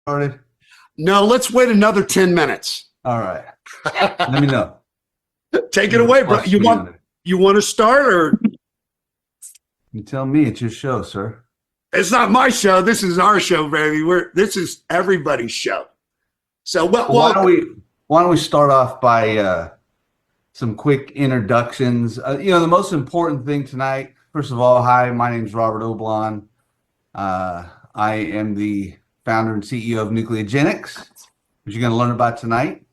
Started? No, let's wait another 10 minutes. All right. Let me know. Take it away, bro. You want to start or You tell me. It's your show, sir. it's not my show. This is our show, baby. This is everybody's show. So Why don't we start off by some quick introductions? The most important thing tonight. First of all, hi, my name is Robert Oblon. I am the founder and CEO of Nucleogenics, which you're going to learn about tonight.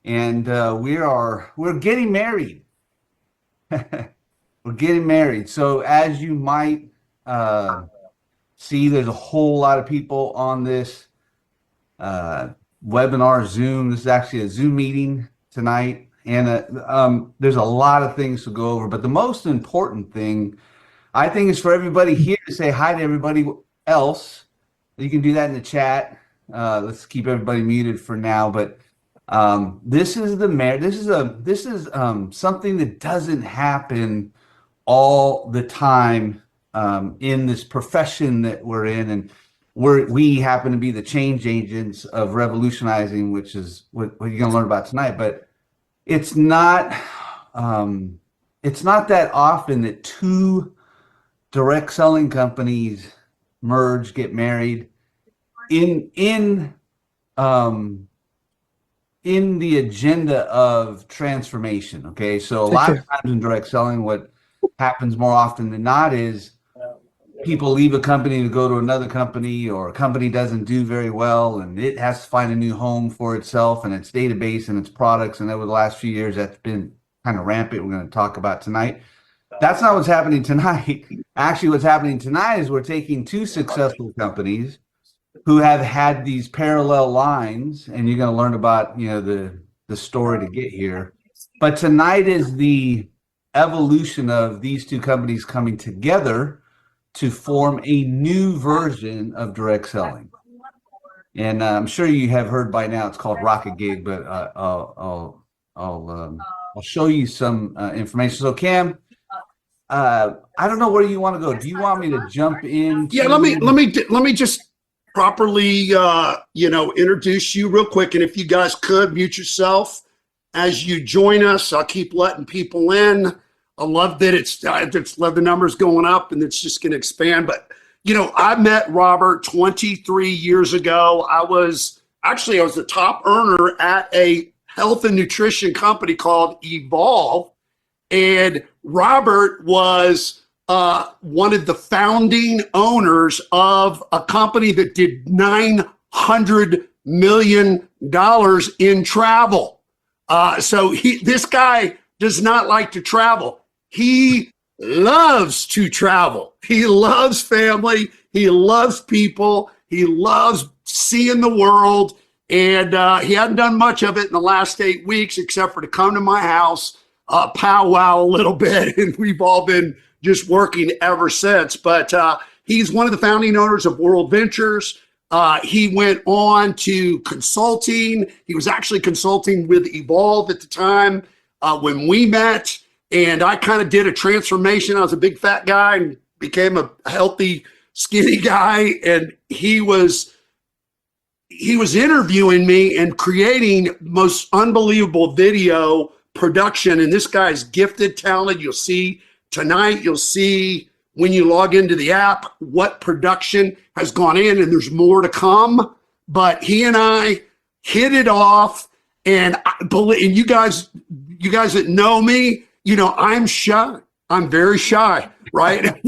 And we're getting married. We're getting married. So as you might see, there's a whole lot of people on this webinar Zoom. This is actually a Zoom meeting tonight. And there's a lot of things to go over. But the most important thing, I think, is for everybody here to say hi to everybody else. You can do that in the chat. Let's keep everybody muted for now. But this is something that doesn't happen all the time in this profession that we're in, and we happen to be the change agents of revolutionizing, which is what you're going to learn about tonight. But it's not that often that two direct selling companies merge, get married in the agenda of transformation. Okay, so a lot of times in direct selling, what happens more often than not is people leave a company to go to another company, or a company doesn't do very well and it has to find a new home for itself and its database and its products. And over the last few years, that's been kind of rampant. We're going to talk about tonight. That's not what's happening tonight. Actually, what's happening tonight is we're taking two successful companies who have had these parallel lines, and you're going to learn about the story to get here. But tonight is the evolution of these two companies coming together to form a new version of direct selling. And I'm sure you have heard by now it's called Rockitgig, but I'll show you some information. So Cam, I don't know where you want to go. Do you want me to jump in? Yeah, let me just properly introduce you real quick, and if you guys could mute yourself as you join us. I'll keep letting people in. I love that it's love the numbers going up, and it's just going to expand. But I met Robert 23 years ago. I was the top earner at a health and nutrition company called Evolve, and Robert was one of the founding owners of a company that did $900 million in travel. So this guy does not like to travel. He loves to travel. He loves family. He loves people. He loves seeing the world. And he hadn't done much of it in the last 8 weeks, except for to come to my house, powwow a little bit. And we've all been just working ever since. But he's one of the founding owners of World Ventures. He went on to consulting. He was actually consulting with Evolve at the time when we met. And I kind of did a transformation. I was a big fat guy and became a healthy, skinny guy. And he was interviewing me and creating most unbelievable video production. And this guy's gifted, talented. You'll see tonight, you'll see when you log into the app what production has gone in, and there's more to come. But he and I hit it off, and you guys that know me, I'm shy. I'm very shy, right?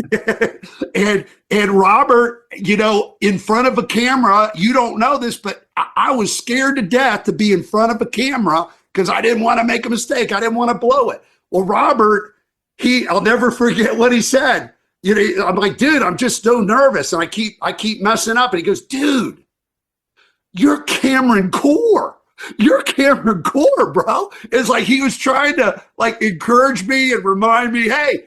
and Robert, in front of a camera, you don't know this, but I was scared to death to be in front of a camera because I didn't want to make a mistake. I didn't want to blow it. Well, Robert, I'll never forget what he said. I'm like, dude, I'm just so nervous. And I keep messing up. And he goes, dude, you're Cameron Core. You're Cameron Core, bro. It's like he was trying to encourage me and remind me, hey,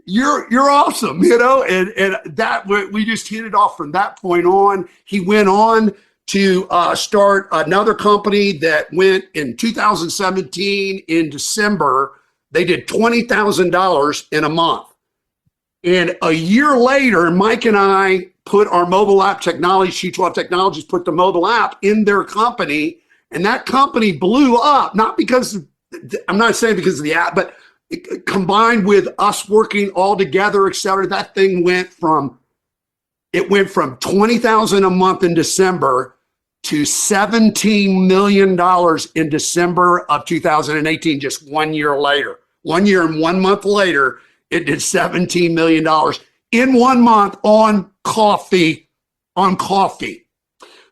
you're awesome, and that we just hit it off from that point on. He went on to start another company that went in 2017 in December. They did $20,000 in a month. And a year later, Mike and I put our mobile app technology, C12 Technologies, put the mobile app in their company, and that company blew up. Not because, I'm not saying because of the app, but combined with us working all together, et cetera, that thing went from 20,000 a month in December to $17 million in December of 2018, just 1 year later. 1 year and 1 month later, it did $17 million in 1 month on coffee.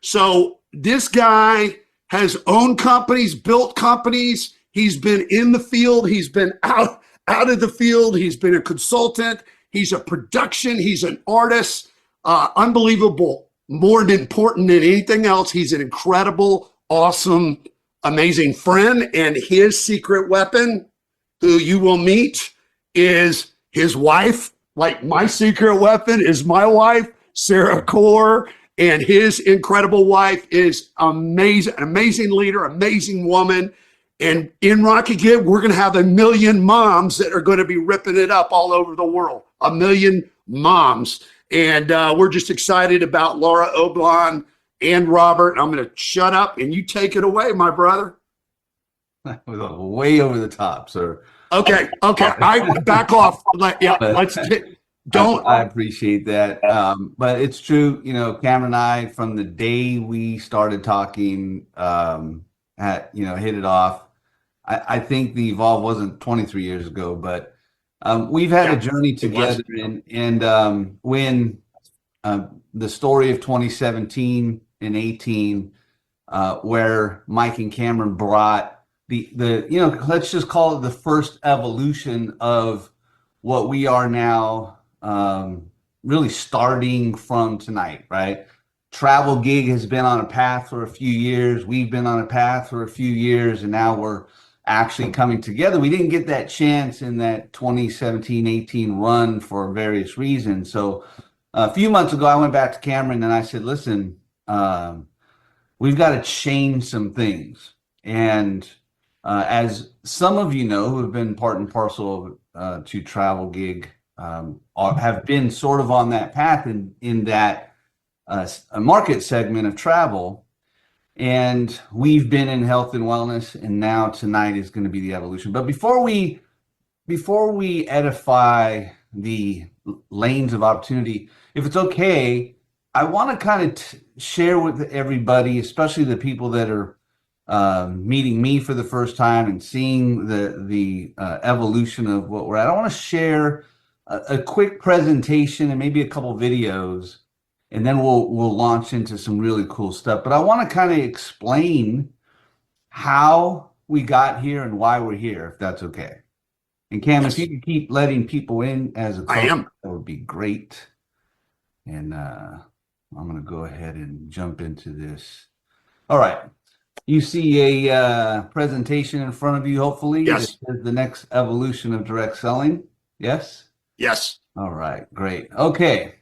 So this guy has owned companies, built companies. He's been in the field. He's been out of the field. He's been a consultant. He's a production. He's an artist. Unbelievable. More than important than anything else, he's an incredible, awesome, amazing friend. And his secret weapon, who you will meet, is his wife. Like my secret weapon is my wife, Sarah Core, and his incredible wife is amazing, an amazing leader, amazing woman. And in Rockitgig, we're going to have 1 million moms that are going to be ripping it up all over the world. 1 million moms. And we're just excited about Laura Oblon and Robert. I'm going to shut up and you take it away, my brother. Way over the top, sir. Okay. I back off. Don't. I appreciate that. But it's true, Cameron and I, from the day we started talking, hit it off. I think the Evolve wasn't 23 years ago, but we've had a journey together, and when the story of 2017 and 18, where Mike and Cameron brought the let's just call it the first evolution of what we are now, really starting from tonight, right? Travel Gig has been on a path for a few years. We've been on a path for a few years, and now we're actually coming together. We didn't get that chance in that 2017-18 run for various reasons. So a few months ago, I went back to Cameron and I said, listen, we've got to change some things. And as some of you know who have been part and parcel to Travel Gig, have been sort of on that path in that a market segment of travel. And we've been in health and wellness, and now tonight is going to be the evolution. But before we edify the lanes of opportunity, if it's okay, I want to kind of share with everybody, especially the people that are meeting me for the first time and seeing the evolution of what we're at. I want to share a quick presentation and maybe a couple videos, and then we'll launch into some really cool stuff. But I want to kind of explain how we got here and why we're here, if that's okay. And Cam, if you could keep letting people in as a coach, that would be great. And I'm going to go ahead and jump into this. All right. You see a presentation in front of you, hopefully. Yes. That says the next evolution of direct selling. Yes? Yes. All right. Great. Okay.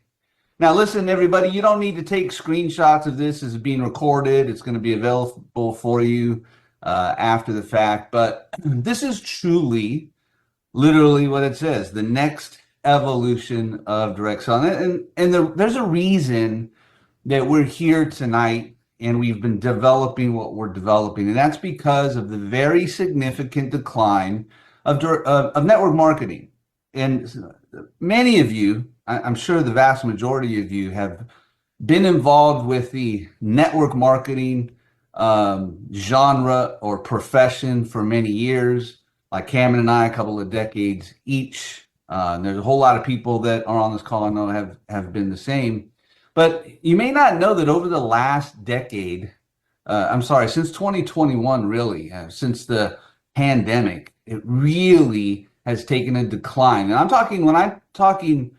Now, listen, everybody, you don't need to take screenshots of this. This is being recorded. It's going to be available for you after the fact. But this is truly, literally what it says, the next evolution of direct selling. And there's a reason that we're here tonight and we've been developing what we're developing. And that's because of the very significant decline of network marketing. And many of you, I'm sure the vast majority of you, have been involved with the network marketing genre or profession for many years, like Cameron and I, a couple of decades each. There's a whole lot of people that are on this call I know have been the same. But you may not know that over the last decade, since 2021, really, since the pandemic, it really has taken a decline. And when I'm talking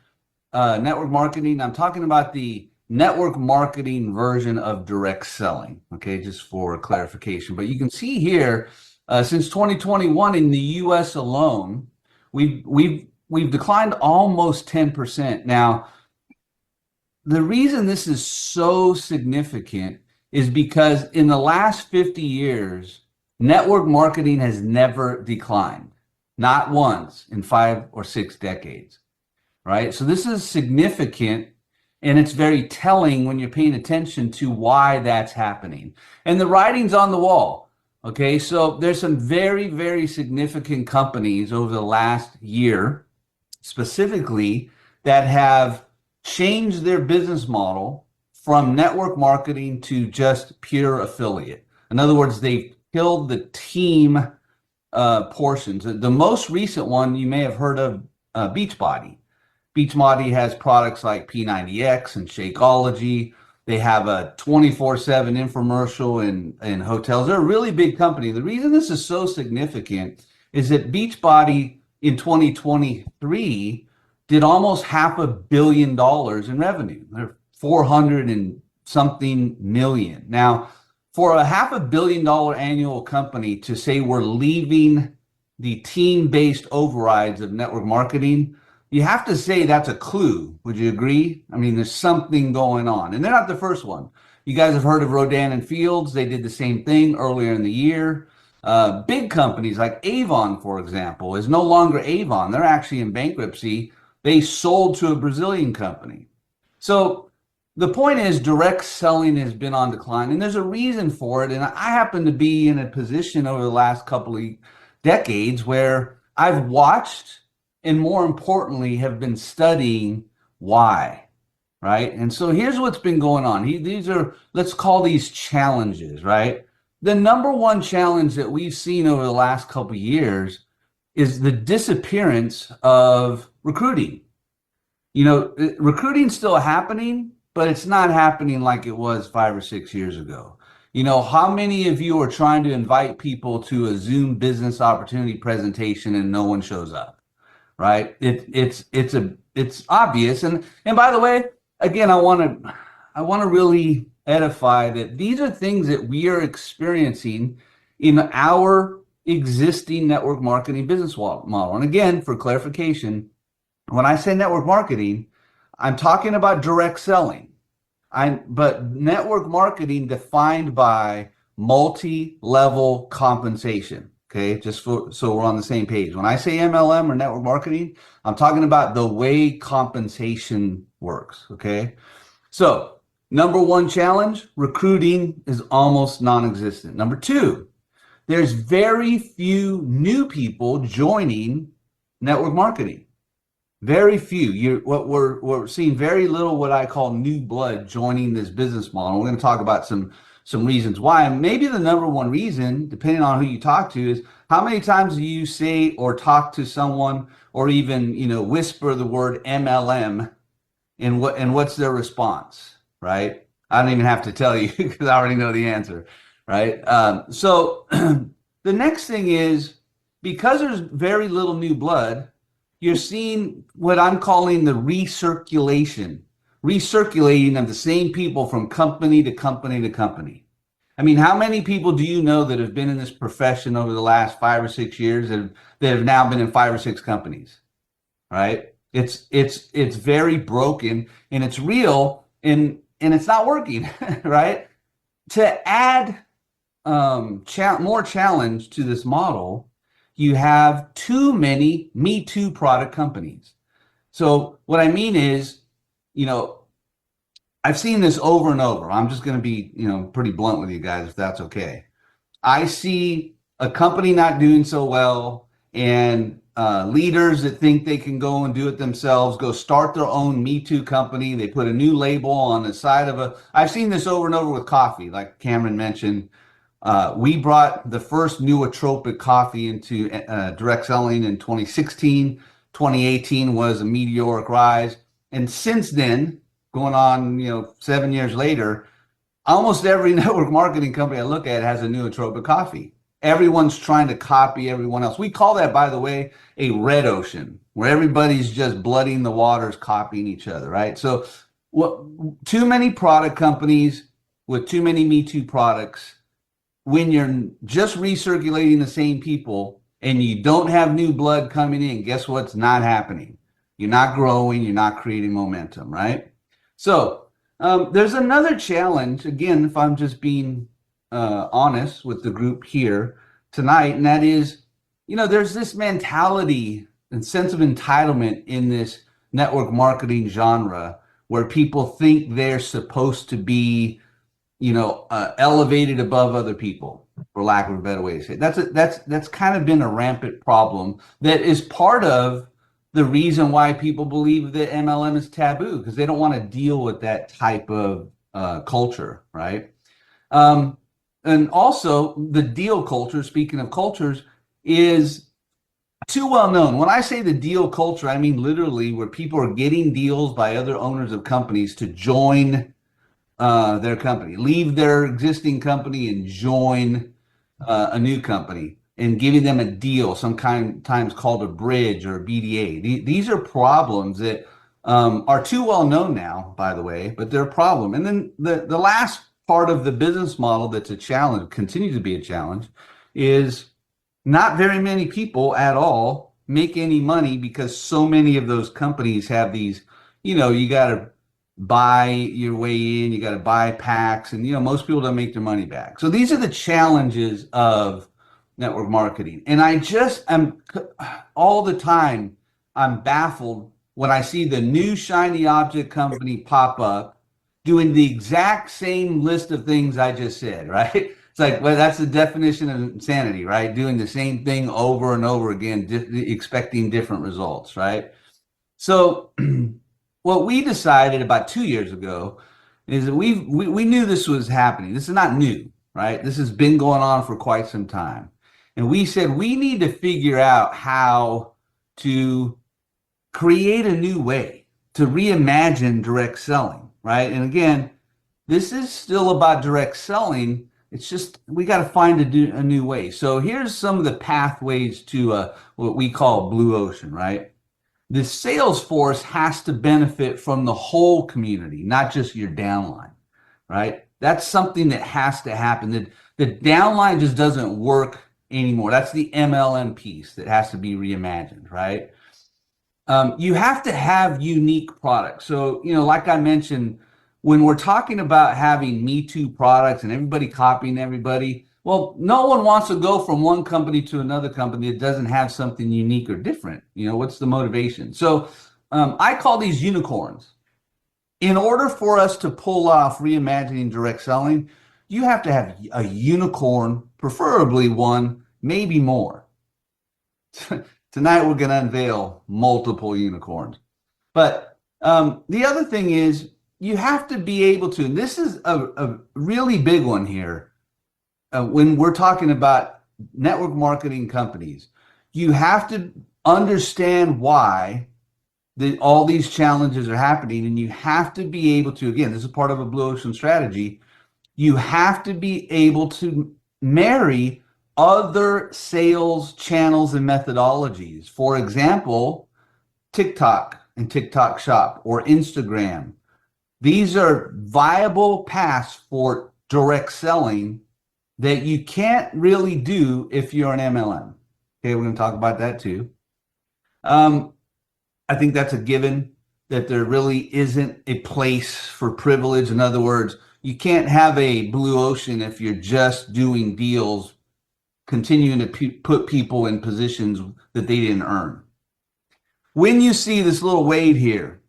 network marketing, I'm talking about the network marketing version of direct selling, okay, just for clarification. But you can see here, since 2021 in the US alone, we've declined almost 10%. Now, the reason this is so significant is because in the last 50 years, network marketing has never declined, not once in 5 or 6 decades, right? So this is significant And it's very telling when you're paying attention to why that's happening. And the writing's on the wall. Okay, so there's some very, very significant companies over the last year specifically that have changed their business model from network marketing to just pure affiliate. In other words, they've killed the team portions. The most recent one you may have heard of, Beachbody. Beachbody has products like P90X and Shakeology. They have a 24/7 infomercial in hotels. They're a really big company. The reason this is so significant is that Beachbody in 2023 did almost $500 million in revenue. They're 400 and something million. Now, for a $500 million annual company to say we're leaving the team-based overrides of network marketing, you have to say that's a clue. Would you agree? I mean, there's something going on. And they're not the first one. You guys have heard of Rodan and Fields. They did the same thing earlier in the year. Big companies like Avon, for example, is no longer Avon. They're actually in bankruptcy. They sold to a Brazilian company. So the point is direct selling has been on decline, and there's a reason for it. And I happen to be in a position over the last couple of decades where I've watched and more importantly have been studying why, right? And so here's what's been going on. These are, let's call these challenges, right? The number one challenge that we've seen over the last couple of years is the disappearance of recruiting. You know, recruiting's still happening, but it's not happening like it was 5 or 6 years ago. You know, how many of you are trying to invite people to a Zoom business opportunity presentation and no one shows up? Right? It's obvious. And by the way, again, I want to really edify that these are things that we are experiencing in our existing network marketing business model. And again, for clarification, when I say network marketing, I'm talking about direct selling. But network marketing defined by multi-level compensation. Okay, so we're on the same page. When I say MLM or network marketing, I'm talking about the way compensation works. Okay, so number one challenge, recruiting is almost non-existent. Number two, there's very few new people joining network marketing. Very few. We're seeing very little what I call new blood joining this business model. We're going to talk about some reasons why. And maybe the number one reason, depending on who you talk to, is how many times do you say or talk to someone or even, you know, whisper the word MLM and what's their response, right? I don't even have to tell you because I already know the answer, right? So the next thing is, because there's very little new blood, you're seeing what I'm calling the recirculating of the same people from company to company to company. I mean, how many people do you know that have been in this profession over the last 5 or 6 years that have now been in 5 or 6 companies, right? It's very broken and it's real and it's not working, right? To add more challenge to this model, you have too many Me Too product companies. So what I mean is, you know, I've seen this over and over. I'm just going to be, you know, pretty blunt with you guys, if that's okay. I see a company not doing so well and leaders that think they can go and do it themselves, go start their own Me Too company. They put a new label on the side of I've seen this over and over with coffee, like Cameron mentioned. We brought the first nootropic coffee into direct selling in 2016. 2018 was a meteoric rise. And since then, going on, you know, 7 years later, almost every network marketing company I look at has a nootropic coffee. Everyone's trying to copy everyone else. We call that, by the way, a red ocean, where everybody's just blooding the waters, copying each other, right? So too many product companies with too many Me Too products. When you're just recirculating the same people and you don't have new blood coming in, guess what's not happening? You're not growing, you're not creating momentum, right? So there's another challenge, again, if I'm just being honest with the group here tonight, and that is, you know, there's this mentality and sense of entitlement in this network marketing genre where people think they're supposed to be, elevated above other people, for lack of a better way to say it. That's kind of been a rampant problem that is part of the reason why people believe that MLM is taboo, because they don't want to deal with that type of culture, right? And also the deal culture, speaking of cultures, is too well known. When I say the deal culture, I mean literally where people are getting deals by other owners of companies to join their company, leave their existing company and join a new company, and giving them a deal, sometimes called a bridge or a BDA. These are problems that are too well known now, by the way, but they're a problem. And then the last part of the business model that's a challenge, continues to be a challenge, is not very many people at all make any money, because so many of those companies have these, you got to buy your way in, you got to buy packs, and most people don't make their money back. So these are the challenges of network marketing. And I'm all the time, I'm baffled when I see the new shiny object company pop up doing the exact same list of things I just said, right? It's like, well, that's the definition of insanity, right? Doing the same thing over and over again, expecting different results, right? So what we decided about 2 years ago is that we knew this was happening. This is not new, right? This has been going on for quite some time. And we said we need to figure out how to create a new way to reimagine direct selling, right? And again, this is still about direct selling. It's just we got to find a new way. So here's some of the pathways to what we call blue ocean, right? The sales force has to benefit from the whole community, not just your downline, right? That's something that has to happen. The downline just doesn't work anymore. That's the MLM piece that has to be reimagined, right? You have to have unique products. So, like I mentioned, when we're talking about having Me Too products and everybody copying everybody, well, no one wants to go from one company to another company that doesn't have something unique or different. What's the motivation? So I call these unicorns. In order for us to pull off reimagining direct selling, you have to have a unicorn, preferably one, maybe more. Tonight, we're going to unveil multiple unicorns. But the other thing is, you have to be able to, and this is a really big one here, when we're talking about network marketing companies, you have to understand why all these challenges are happening, and you have to be able to, again, this is part of a blue ocean strategy, you have to be able to marry other sales channels and methodologies. For example, TikTok and TikTok Shop or Instagram. These are viable paths for direct selling that you can't really do if you're an MLM. Okay, we're going to talk about that too. I think that's a given, that there really isn't a place for privilege. In other words, you can't have a blue ocean if you're just doing deals, continuing to put people in positions that they didn't earn. When you see this little wave here,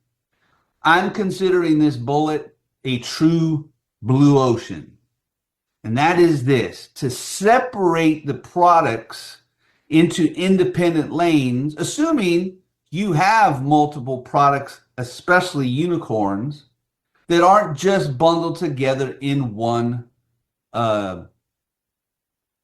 I'm considering this bullet a true blue ocean. And that is this: to separate the products into independent lanes, assuming you have multiple products, especially unicorns, that aren't just bundled together in one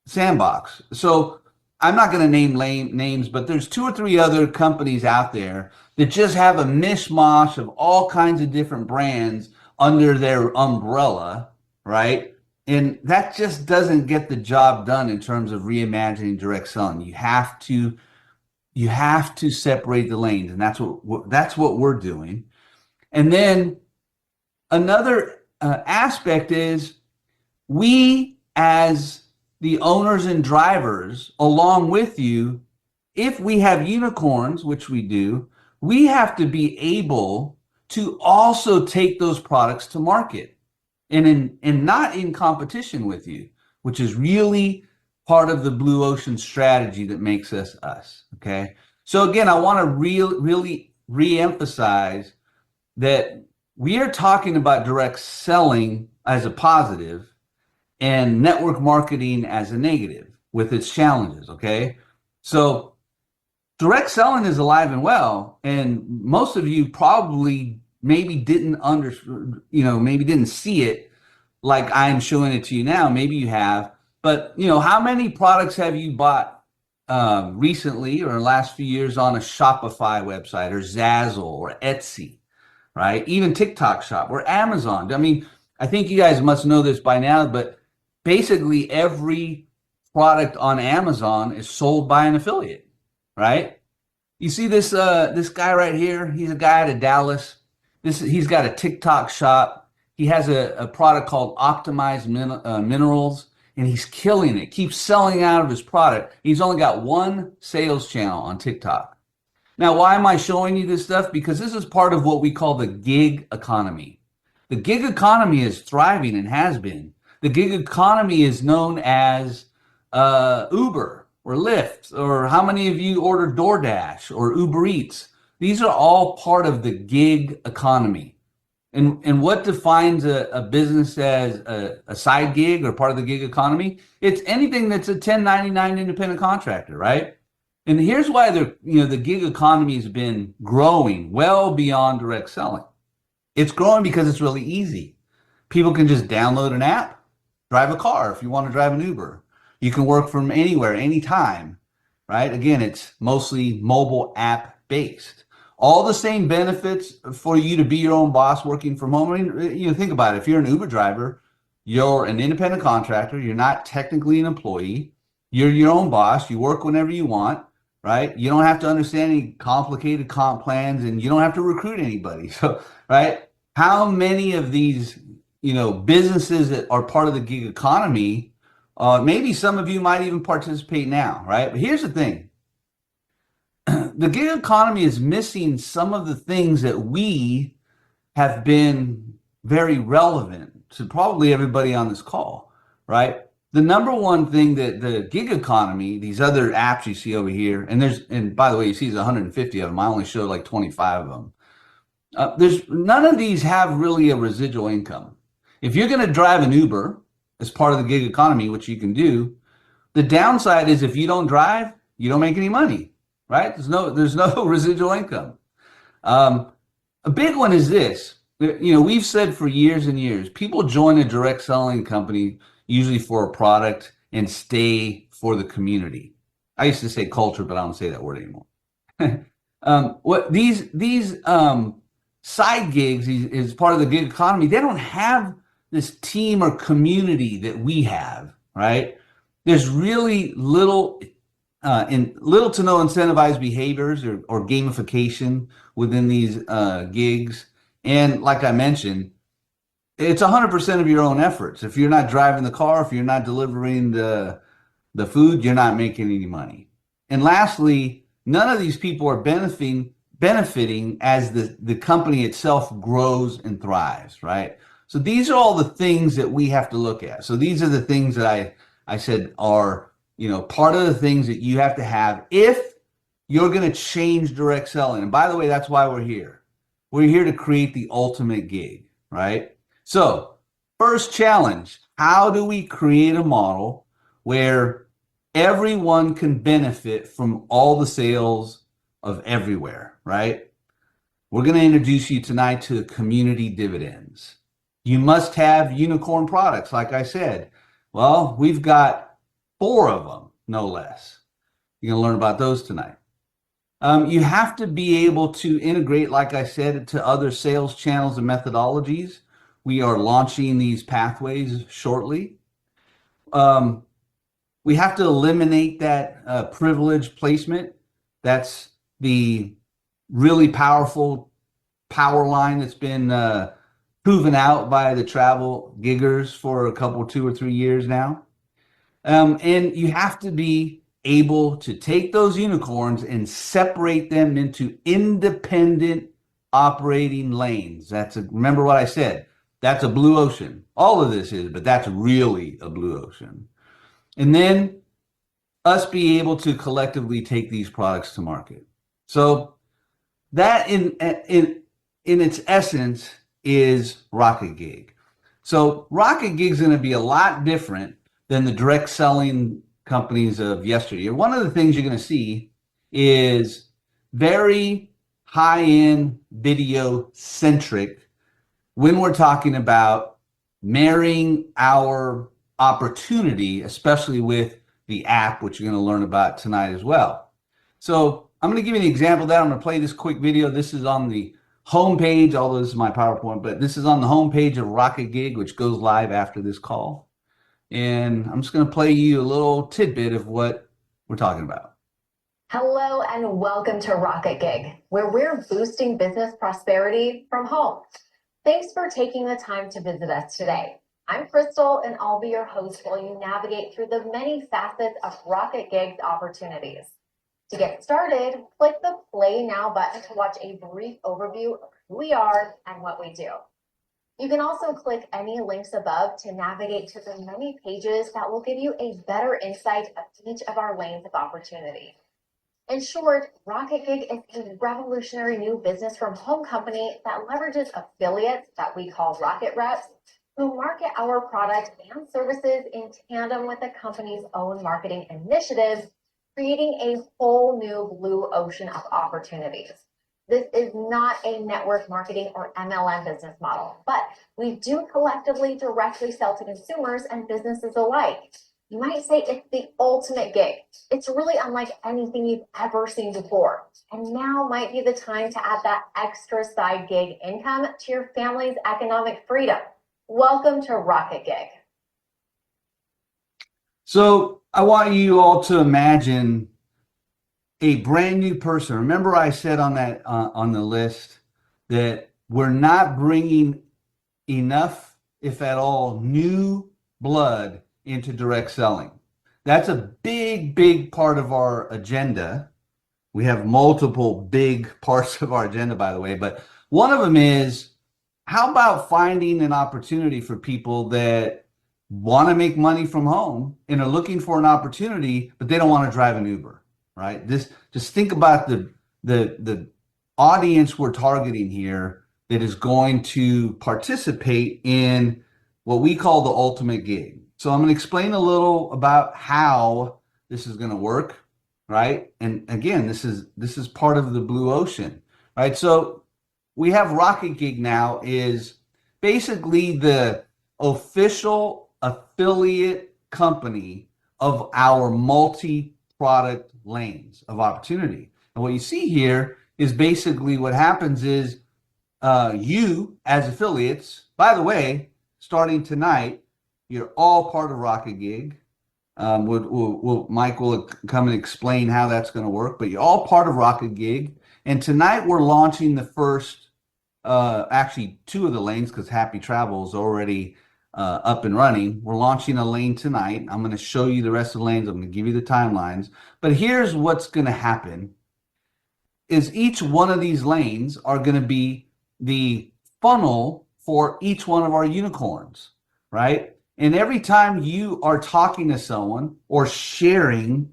sandbox. So I'm not going to name names, but there's 2 or 3 other companies out there that just have a mishmash of all kinds of different brands under their umbrella, right? And that just doesn't get the job done in terms of reimagining direct selling. You have to separate the lanes, and that's what we're doing. And then another aspect is, we as the owners and drivers along with you, if we have unicorns, which we do, we have to be able to also take those products to market and not in competition with you, which is really part of the blue ocean strategy that makes us us. Okay. So again, I want to really re-emphasize that we are talking about direct selling as a positive and network marketing as a negative with its challenges. Okay. So direct selling is alive and well. And most of you probably maybe didn't maybe didn't see it like I'm showing it to you now. Maybe you have, but how many products have you bought recently or in the last few years on a Shopify website or Zazzle or Etsy, right? Even TikTok Shop or Amazon. I mean, I think you guys must know this by now, but basically every product on Amazon is sold by an affiliate, right? You see this guy right here? He's a guy out of Dallas. He's got a TikTok shop. He has a product called Optimized Minerals, and he's killing it. Keeps selling out of his product. He's only got one sales channel on TikTok. Now, why am I showing you this stuff? Because this is part of what we call the gig economy. The gig economy is thriving and has been. The gig economy is known as Uber or Lyft, or how many of you order DoorDash or Uber Eats? These are all part of the gig economy. And what defines a business as a side gig or part of the gig economy? It's anything that's a 1099 independent contractor, right? And here's why the gig economy has been growing well beyond direct selling. It's growing because it's really easy. People can just download an app, drive a car if you want to drive an Uber. You can work from anywhere, anytime, right? Again, it's mostly mobile app based. All the same benefits for you to be your own boss working from home. I mean, think about it. If you're an Uber driver, you're an independent contractor. You're not technically an employee. You're your own boss. You work whenever you want, right? You don't have to understand any complicated comp plans, and you don't have to recruit anybody. So, right? How many of these, businesses that are part of the gig economy, maybe some of you might even participate now, right? But here's the thing. The gig economy is missing some of the things that we have been very relevant to probably everybody on this call, right? The number one thing that the gig economy, these other apps you see over here, and by the way, you see there's 150 of them. I only showed like 25 of them. There's none of these have really a residual income. If you're going to drive an Uber as part of the gig economy, which you can do, the downside is if you don't drive, you don't make any money, right? There's no residual income. A big one is this. We've said for years and years, people join a direct selling company usually for a product and stay for the community. I used to say culture, but I don't say that word anymore. What these side gigs is part of the gig economy. They don't have this team or community that we have, right? There's really little to no incentivized behaviors or gamification within these gigs. And like I mentioned, it's 100% of your own efforts. If you're not driving the car, if you're not delivering the food, you're not making any money. And lastly, none of these people are benefiting as the company itself grows and thrives, right? So these are all the things that we have to look at. So these are the things that I said are, part of the things that you have to have if you're going to change direct selling. And by the way, that's why we're here. We're here to create the ultimate gig, right? So first challenge, how do we create a model where everyone can benefit from all the sales of everywhere, right? We're going to introduce you tonight to community dividends. You must have unicorn products, like I said. Well, we've got 4 of them, no less. You're going to learn about those tonight. You have to be able to integrate, like I said, to other sales channels and methodologies. We are launching these pathways shortly. We have to eliminate that privilege placement. That's the really powerful power line that's been proven out by the travel giggers for a couple, 2 or 3 years now. And you have to be able to take those unicorns and separate them into independent operating lanes. Remember what I said, that's a blue ocean. All of this is, but that's really a blue ocean. And then us be able to collectively take these products to market. So that in its essence is Rockitgig. So Rockitgig is going to be a lot different than the direct selling companies of yesteryear. One of the things you're going to see is very high-end video centric when we're talking about marrying our opportunity, especially with the app, which you're going to learn about tonight as well. So I'm going to give you an example of that. I'm going to play this quick video. This is on the homepage, although this is my PowerPoint, but this is on the homepage of Rockitgig, which goes live after this call. And I'm just going to play you a little tidbit of what we're talking about. Hello and welcome to Rockitgig, where we're boosting business prosperity from home. Thanks for taking the time to visit us today. I'm Crystal and I'll be your host while you navigate through the many facets of Rockitgig's opportunities. To get started, click the Play Now button to watch a brief overview of who we are and what we do. You can also click any links above to navigate to the many pages that will give you a better insight of each of our lanes of opportunity. In short, Rockitgig is a revolutionary new business from home company that leverages affiliates that we call Rocket Reps, who market our products and services in tandem with the company's own marketing initiatives, creating a whole new blue ocean of opportunities. This is not a network marketing or MLM business model, but we do collectively directly sell to consumers and businesses alike. You might say it's the ultimate gig. It's really unlike anything you've ever seen before. And now might be the time to add that extra side gig income to your family's economic freedom. Welcome to Rockitgig. So I want you all to imagine a brand new person. Remember I said on that on the list that we're not bringing enough, if at all, new blood into direct selling. That's a big part of our agenda. We have multiple big parts of our agenda, by the way, but one of them is, how about finding an opportunity for people that want to make money from home and are looking for an opportunity, but they don't want to drive an Uber, right? Just think about the audience we're targeting here that is going to participate in what we call the ultimate gig. So I'm going to explain a little about how this is going to work, right? And again, this is part of the blue ocean, right? So we have Rockitgig now is basically the official affiliate company of our multi-product lanes of opportunity. And what you see here is basically what happens is you as affiliates, by the way, starting tonight, you're all part of Rockitgig. Mike will come and explain how that's going to work, but you're all part of Rockitgig. And tonight we're launching the first, actually two of the lanes, because Happy Travel is already up and running. We're launching a lane tonight. I'm going to show you the rest of the lanes. I'm going to give you the timelines. But here's what's going to happen is each one of these lanes are going to be the funnel for each one of our unicorns, right? And every time you are talking to someone or sharing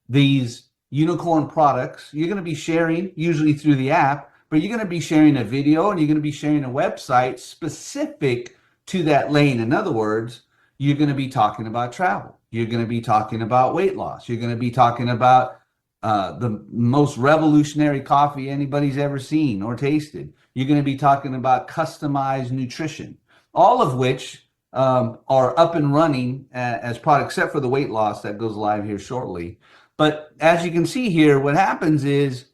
these unicorn products, you're going to be sharing usually through the app, but you're going to be sharing a video and you're going to be sharing a website specific to that lane. In other words, you're going to be talking about travel. You're going to be talking about weight loss. You're going to be talking about the most revolutionary coffee anybody's ever seen or tasted. You're going to be talking about customized nutrition, all of which are up and running as products, except for the weight loss that goes live here shortly. But as you can see here, what happens is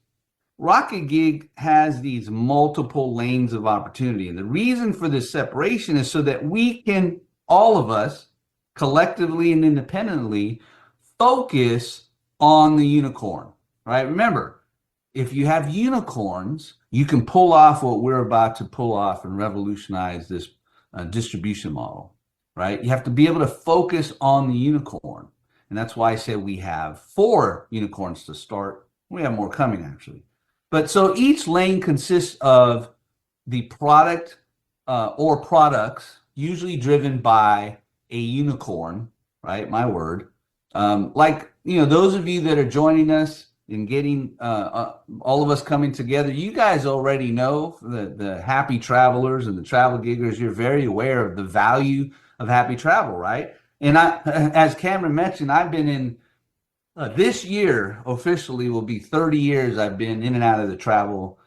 Rockitgig has these multiple lanes of opportunity. And the reason for this separation is so that we can, all of us, collectively and independently, focus on the unicorn, right? Remember, if you have unicorns, you can pull off what we're about to pull off and revolutionize this distribution model, right? You have to be able to focus on the unicorn. And that's why I said we have 4 unicorns to start. We have more coming, actually. But so each lane consists of the product or products, usually driven by a unicorn, right? My word. Like, those of you that are joining us in getting all of us coming together. You guys already know, the happy travelers and the travel giggers, you're very aware of the value of happy travel, right? And as Cameron mentioned, I've been in this year officially will be 30 years I've been in and out of the travel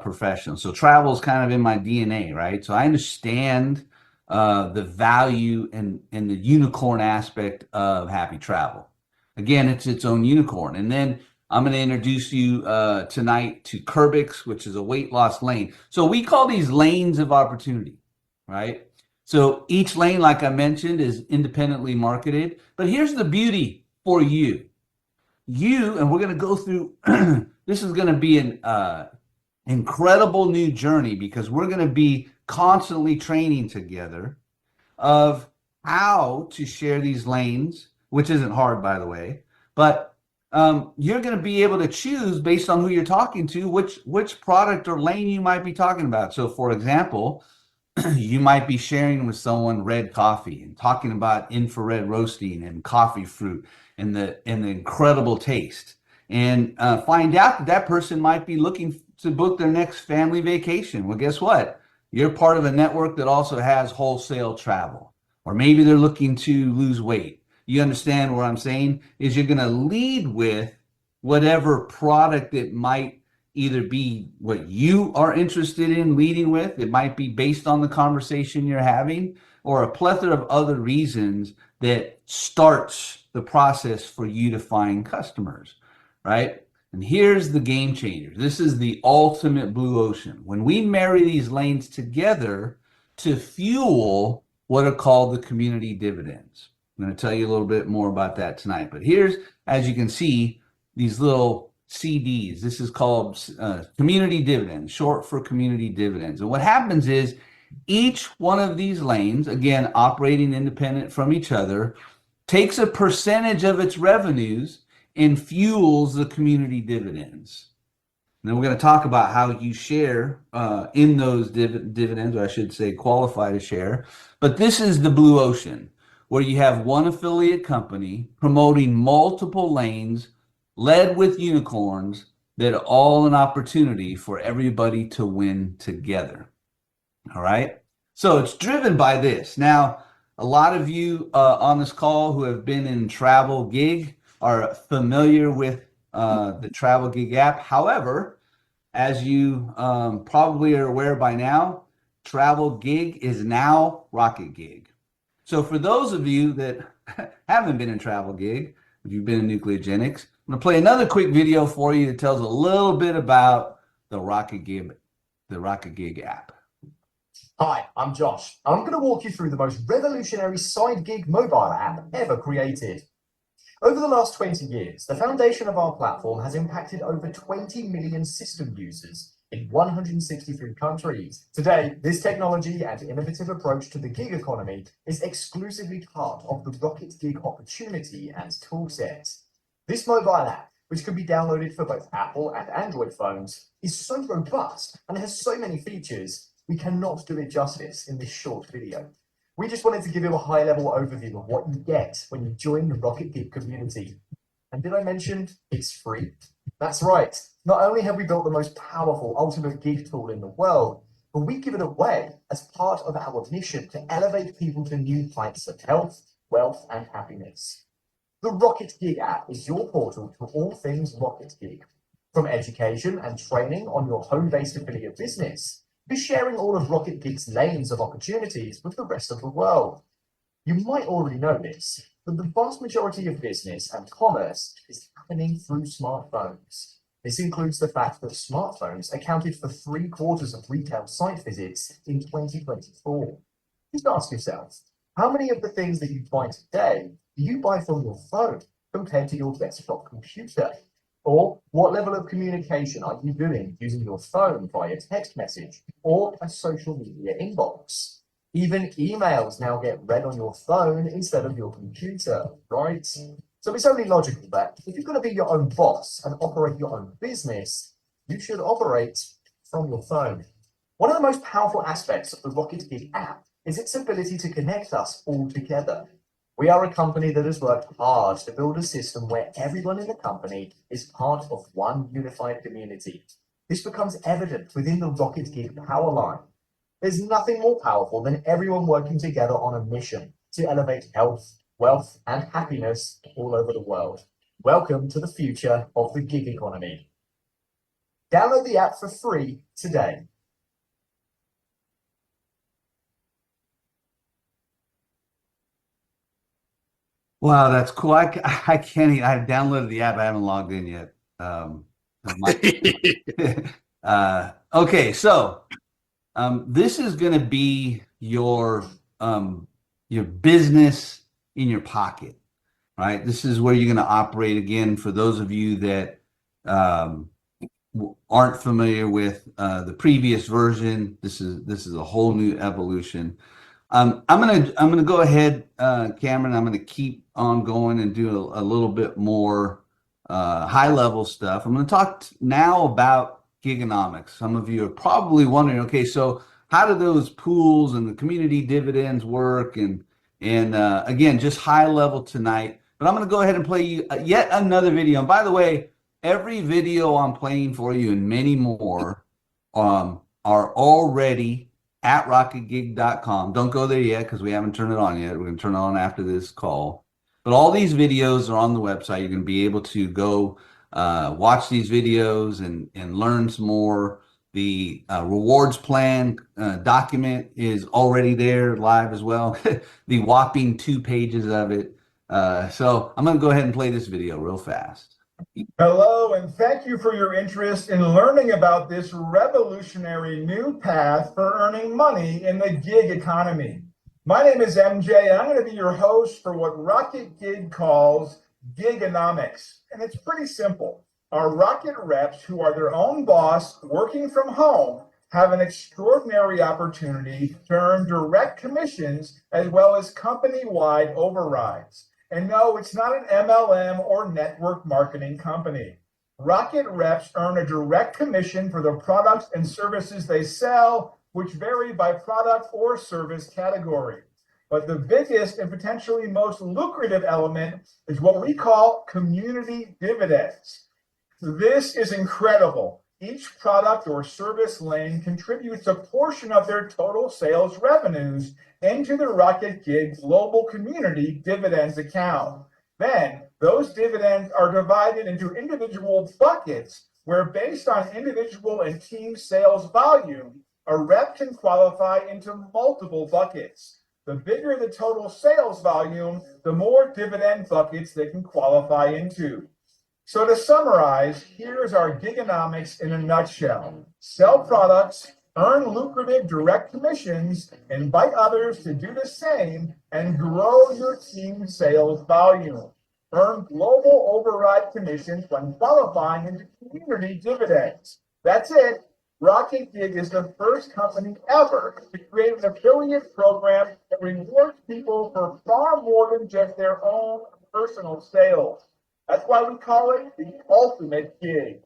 profession. So travel is kind of in my DNA, right? So I understand the value and the unicorn aspect of happy travel. Again, it's its own unicorn. And then I'm going to introduce you tonight to Curbix, which is a weight loss lane. So we call these lanes of opportunity, right? So each lane, like I mentioned, is independently marketed. But here's the beauty for you. And we're going to go through, this is going to be an incredible new journey because we're going to be constantly training together of how to share these lanes, which isn't hard, by the way, but you're going to be able to choose based on who you're talking to, which product or lane you might be talking about. So for example, you might be sharing with someone red coffee and talking about infrared roasting and coffee fruit and the incredible taste, and find out that that person might be looking to book their next family vacation. Well, guess what? You're part of a network that also has wholesale travel, or maybe they're looking to lose weight. You understand what I'm saying? Is you're going to lead with whatever product it might either be what you are interested in leading with. It might be based on the conversation you're having, or a plethora of other reasons that starts the process for you to find customers, right? And here's the game changer. This is the ultimate blue ocean. When we marry these lanes together to fuel what are called the community dividends. I'm going to tell you a little bit more about that tonight. But here's, as you can see, these little CDs. This is called community dividends, short for community dividends. And what happens is each one of these lanes, again, operating independent from each other, takes a percentage of its revenues and fuels the community dividends. And then we're going to talk about how you share in those dividends, or I should say qualify to share. But this is the blue ocean, where you have one affiliate company promoting multiple lanes led with unicorns that are all an opportunity for everybody to win together. All right. So it's driven by this. Now, a lot of you on this call who have been in Travel Gig are familiar with the Travel Gig app. However, as you probably are aware by now, Travel Gig is now Rockitgig. So for those of you that haven't been in Travel Gig, if you've been in Nucleogenics, I'm going to play another quick video for you that tells a little bit about the Rockitgig app. Hi, I'm Josh. I'm going to walk you through the most revolutionary side gig mobile app ever created. Over the last 20 years, the foundation of our platform has impacted over 20 million system users in 163 countries. Today, this technology and innovative approach to the gig economy is exclusively part of the Rockitgig opportunity and toolset. This mobile app, which can be downloaded for both Apple and Android phones, is so robust and has so many features, we cannot do it justice in this short video. We just wanted to give you a high-level overview of what you get when you join the Rockitgig community. And did I mention it's free? That's right. Not only have we built the most powerful ultimate gig tool in the world, but we give it away as part of our mission to elevate people to new heights of health, wealth, and happiness. The Rockitgig app is your portal to all things Rockitgig, from education and training on your home-based affiliate business, to sharing all of Rockitgig's lanes of opportunities with the rest of the world. You might already know this, but the vast majority of business and commerce is happening through smartphones. This includes the fact that smartphones accounted for 3/4 of retail site visits in 2024. Just ask yourself, how many of the things that you buy today do you buy from your phone compared to your desktop computer? Or what level of communication are you doing using your phone via text message or a social media inbox? Even emails now get read on your phone instead of your computer, right? So it's only logical that if you're going to be your own boss and operate your own business, you should operate from your phone. One of the most powerful aspects of the Rockitgig app is its ability to connect us all together. We are a company that has worked hard to build a system where everyone in the company is part of one unified community. This becomes evident within the Rockitgig power line. There's nothing more powerful than everyone working together on a mission to elevate health, wealth, and happiness all over the world. Welcome to the future of the gig economy. Download the app for free today. Wow, that's cool. I can't even, I downloaded the app. I haven't logged in yet. Okay, so this is going to be your business in your pocket, right? This is where you're going to operate again. For those of you that aren't familiar with the previous version, this is a whole new evolution. I'm gonna go ahead, Cameron. I'm gonna keep on going and do a little bit more high level stuff. I'm gonna talk now about gigonomics. Some of you are probably wondering, okay, so how do those pools and the community dividends work? And again, just high level tonight. But I'm gonna go ahead and play you yet another video. And by the way, every video I'm playing for you and many more are already at rockitgig.com. Don't go there yet because we haven't turned it on yet. We're going to turn it on after this call. But all these videos are on the website. You're going to be able to go watch these videos and learn some more. The rewards plan document is already there live as well. The whopping 2 pages of it. So I'm going to go ahead and play this video real fast. Hello, and thank you for your interest in learning about this revolutionary new path for earning money in the gig economy. My name is MJ, and I'm going to be your host for what Rockitgig calls gigonomics. And it's pretty simple. Our Rocket reps, who are their own boss working from home, have an extraordinary opportunity to earn direct commissions as well as company-wide overrides. And no, it's not an MLM or network marketing company. Rocket reps earn a direct commission for the products and services they sell, which vary by product or service category. But the biggest and potentially most lucrative element is what we call community dividends. This is incredible. Each product or service lane contributes a portion of their total sales revenues into the Rockitgig Global Community Dividends account. Then, those dividends are divided into individual buckets where, based on individual and team sales volume, a rep can qualify into multiple buckets. The bigger the total sales volume, the more dividend buckets they can qualify into. So to summarize, here's our gigonomics in a nutshell. Sell products, earn lucrative direct commissions, invite others to do the same, and grow your team sales volume. Earn global override commissions when qualifying into community dividends. That's it. Rockitgig is the first company ever to create an affiliate program that rewards people for far more than just their own personal sales. That's why we call it the ultimate gig.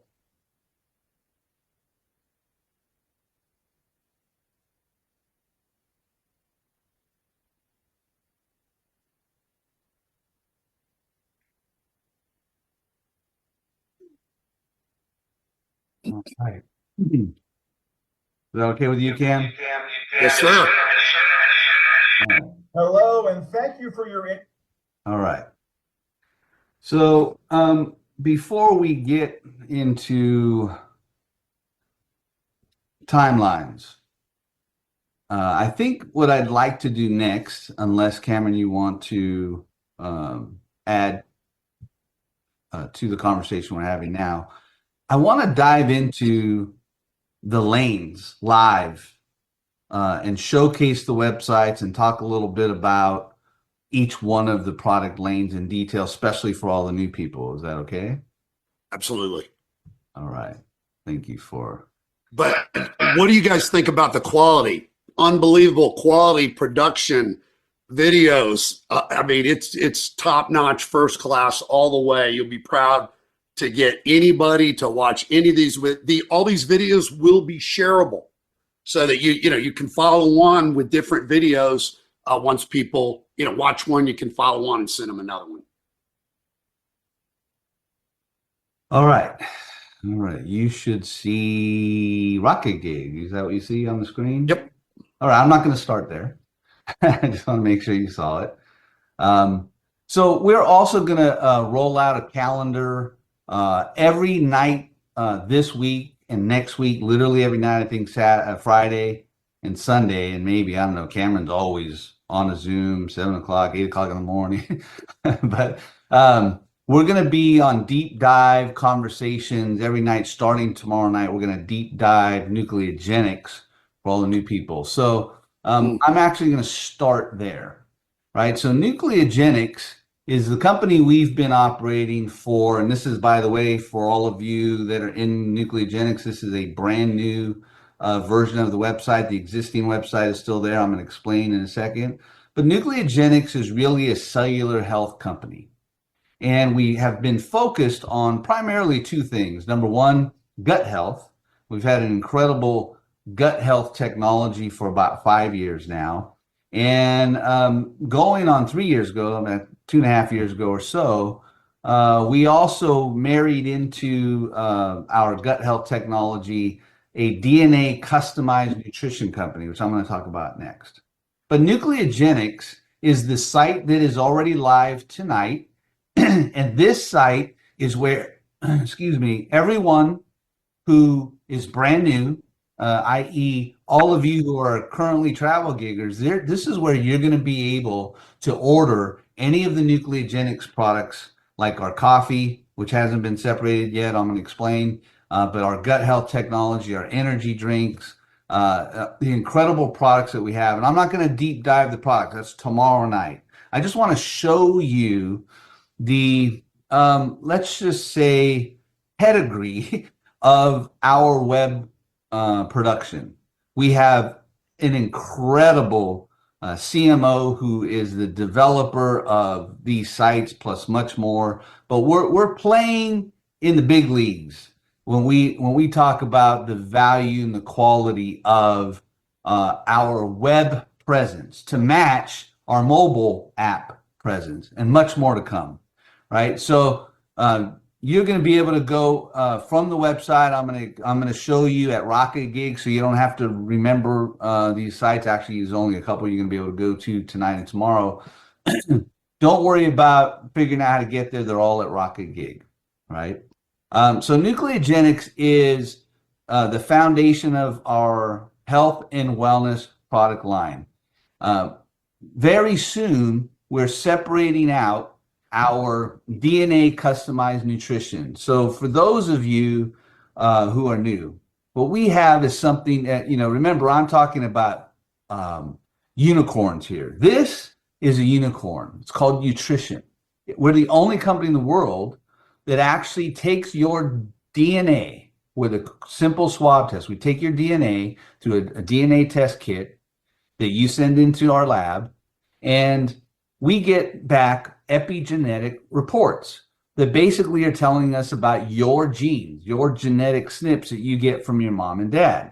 All right. Is that okay with you, Cam? Yes, sir. All right. Hello, and thank you for your. All right. So before we get into timelines, I think what I'd like to do next, unless Cameron, you want to add to the conversation we're having now, I want to dive into the lanes live and showcase the websites and talk a little bit about each one of the product lanes in detail, especially for all the new people. Is that okay? Absolutely. All right. Thank you for. But what do you guys think about the quality? Unbelievable quality production videos. I mean, it's top notch, first class all the way. You'll be proud to get anybody to watch any of these. All these videos will be shareable, so that you can follow one with different videos once people, watch one, you can follow on and send them another one. All right. All right. You should see Rockitgig. Is that what you see on the screen? Yep. All right. I'm not going to start there. I just want to make sure you saw it. So we're also going to roll out a calendar every night this week and next week, literally every night, I think Friday and Sunday, and maybe, I don't know, Cameron's always on a Zoom, 7 o'clock, 8 o'clock in the morning. But we're going to be on deep dive conversations every night starting tomorrow night. We're going to deep dive nucleogenics for all the new people. So I'm actually going to start there, right? So nucleogenics is the company we've been operating for, and this is, by the way, for all of you that are in nucleogenics, this is a brand new version of the website. The existing website is still there. I'm going to explain in a second. But nucleogenics is really a cellular health company. And we have been focused on primarily two things. Number one, gut health. We've had an incredible gut health technology for about 5 years now. And going on 3 years ago, 2.5 years ago or so, we also married into our gut health technology a DNA customized nutrition company, which I'm going to talk about next. But Nucleogenics is the site that is already live tonight. And this site is where, excuse me, everyone who is brand new, i.e. all of you who are currently travel giggers, this is where you're going to be able to order any of the Nucleogenics products, like our coffee, which hasn't been separated yet, I'm going to explain, but our gut health technology, our energy drinks, the incredible products that we have. And I'm not going to deep dive the products. That's tomorrow night. I just want to show you the, let's just say, pedigree of our web production. We have an incredible CMO who is the developer of these sites, plus much more. But we're playing in the big leagues when we talk about the value and the quality of our web presence to match our mobile app presence, and much more to come. Right, so you're going to be able to go from the website. I'm going to show you at Rockitgig, so you don't have to remember these sites. Actually, there's only a couple you're going to be able to go to tonight and tomorrow. Don't worry about figuring out how to get there. They're all at Rockitgig, right? So Nucleogenics is the foundation of our health and wellness product line. Very soon, we're separating out our DNA customized nutrition. So for those of you who are new, what we have is something that, remember, I'm talking about unicorns here. This is a unicorn. It's called nutrition. We're the only company in the world that actually takes your DNA with a simple swab test. We take your DNA through a DNA test kit that you send into our lab, and we get back epigenetic reports that basically are telling us about your genes, your genetic SNPs that you get from your mom and dad.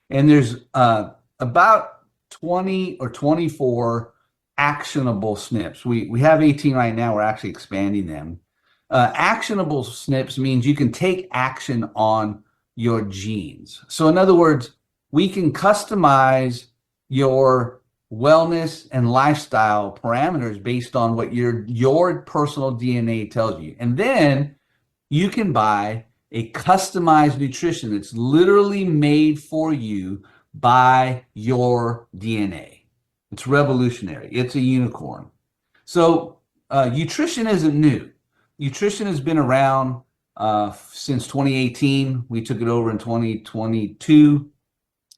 And there's about 20 or 24 actionable SNPs. We have 18 right now. We're actually expanding them. Actionable SNPs means you can take action on your genes. So in other words, we can customize your wellness and lifestyle parameters based on what your personal DNA tells you. And then you can buy a customized nutrition that's literally made for you by your DNA. It's revolutionary. It's a unicorn. So nutrition isn't new. Nutrition has been around since 2018. We took it over in 2022.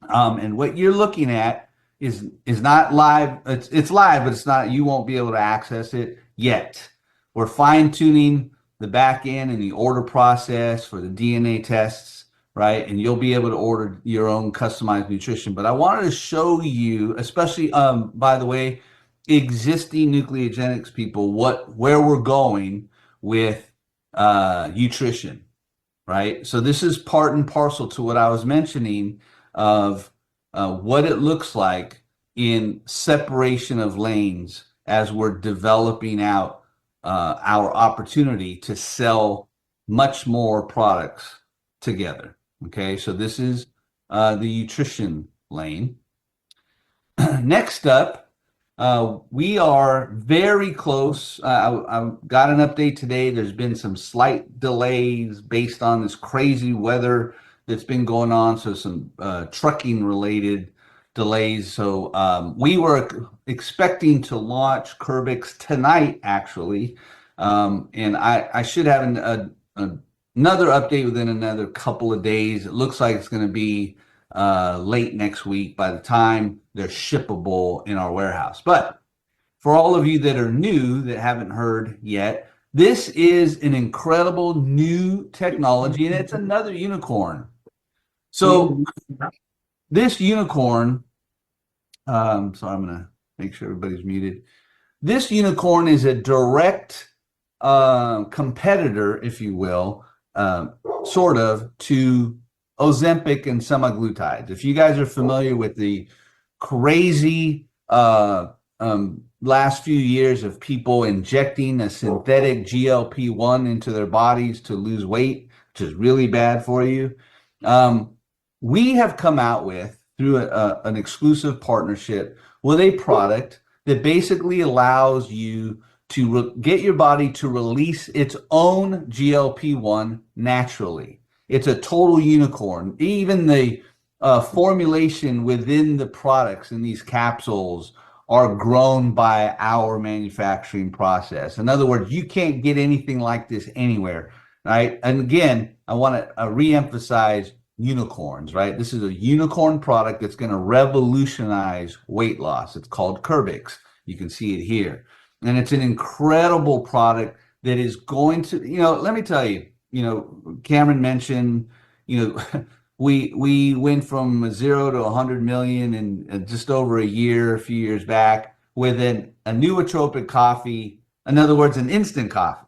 And what you're looking at is not live. It's live, but it's not. You won't be able to access it yet. We're fine tuning the back end and the order process for the DNA tests, right? And you'll be able to order your own customized nutrition. But I wanted to show you, especially by the way, existing Nucleogenics people, where we're going with nutrition, right? So this is part and parcel to what I was mentioning of what it looks like in separation of lanes as we're developing out our opportunity to sell much more products together. Okay, so this is the nutrition lane. Next up, we are very close. I got an update today. There's been some slight delays based on this crazy weather that's been going on. So some trucking related delays. So we were expecting to launch Curbix tonight, actually. And I should have another update within another couple of days. It looks like it's going to be late next week by the time they're shippable in our warehouse. But for all of you that are new that haven't heard yet, this is an incredible new technology, and it's another unicorn. So this unicorn, sorry, I'm going to make sure everybody's muted. This unicorn is a direct competitor, if you will, sort of, to Ozempic and semaglutide. If you guys are familiar with the crazy last few years of people injecting a synthetic GLP-1 into their bodies to lose weight, which is really bad for you, we have come out with, through an exclusive partnership, with a product that basically allows you to get your body to release its own GLP-1 naturally. It's a total unicorn. Even the formulation within the products in these capsules are grown by our manufacturing process. In other words, you can't get anything like this anywhere, right? And again, I want to reemphasize unicorns, right? This is a unicorn product that's going to revolutionize weight loss. It's called Curbix. You can see it here. And it's an incredible product that is going to, let me tell you, Cameron mentioned, we went from 0 to 100 million in just over a year, a few years back, with a nootropic coffee. In other words, an instant coffee.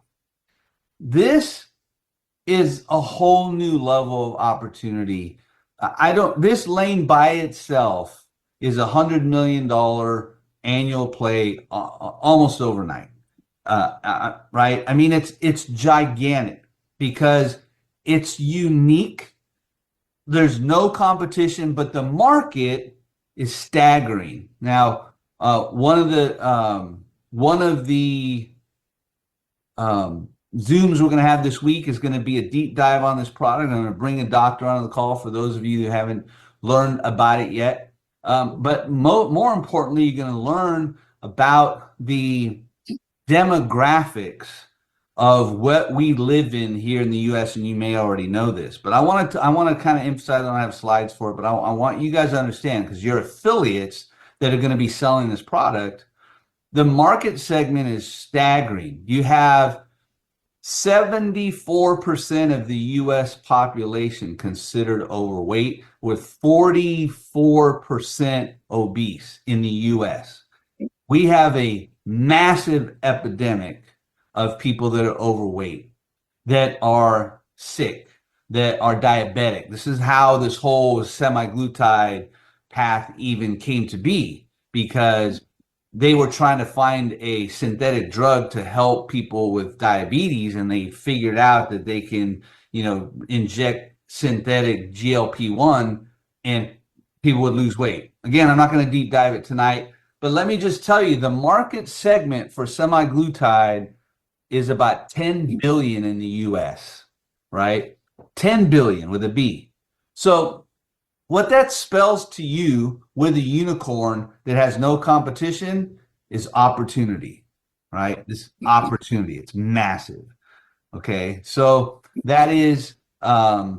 This is a whole new level of opportunity. This lane by itself is $100 million annual play almost overnight, right? I mean, it's gigantic because it's unique. There's no competition, but the market is staggering. Now, one of the Zooms we're going to have this week is going to be a deep dive on this product. I'm going to bring a doctor on the call for those of you who haven't learned about it yet. But more importantly, you're going to learn about the demographics of what we live in here in the U.S., and you may already know this. But I want to kind of emphasize, I don't have slides for it, but I want you guys to understand, because you're affiliates that are going to be selling this product. The market segment is staggering. You have 74% of the U.S. population considered overweight, with 44% obese in the U.S. We have a massive epidemic of people that are overweight, that are sick, that are diabetic. This is how this whole semaglutide path even came to be, because they were trying to find a synthetic drug to help people with diabetes, and they figured out that they can, inject synthetic GLP-1 and people would lose weight. Again, I'm not going to deep dive it tonight, but let me just tell you, the market segment for semaglutide is about 10 billion in the US, right? 10 billion with a B. So what that spells to you with a unicorn that has no competition is opportunity, right? This opportunity, it's massive. Okay, so that is the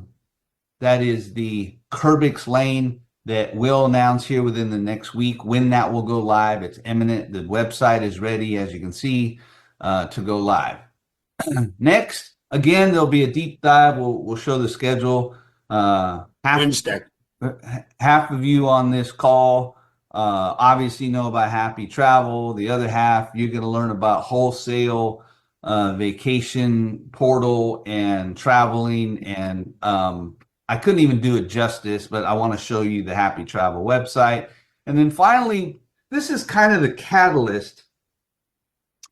Curbix lane that we'll announce here within the next week when that will go live. It's imminent. The website is ready, as you can see, to go live. Next, again, there'll be a deep dive. We'll show the schedule. Wednesday. Half of you on this call obviously know about Happy Travel. The other half, you're going to learn about wholesale vacation portal and traveling. And I couldn't even do it justice, but I want to show you the Happy Travel website. And then finally, this is kind of the catalyst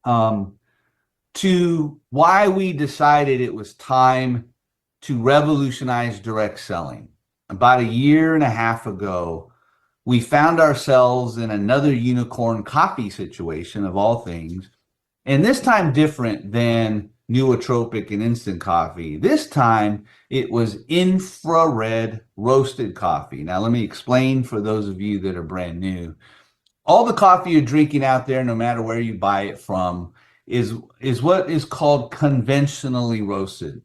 to why we decided it was time to revolutionize direct selling. About a year and a half ago, we found ourselves in another unicorn coffee situation of all things, and this time different than nootropic and instant coffee. This time it was infrared roasted coffee. Now let me explain for those of you that are brand new. All the coffee you're drinking out there, no matter where you buy it from, is what is called conventionally roasted.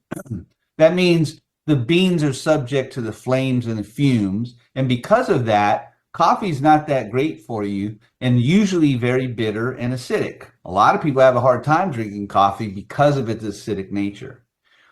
That means the beans are subject to the flames and the fumes, and because of that, coffee is not that great for you and usually very bitter and acidic. A lot of people have a hard time drinking coffee because of its acidic nature.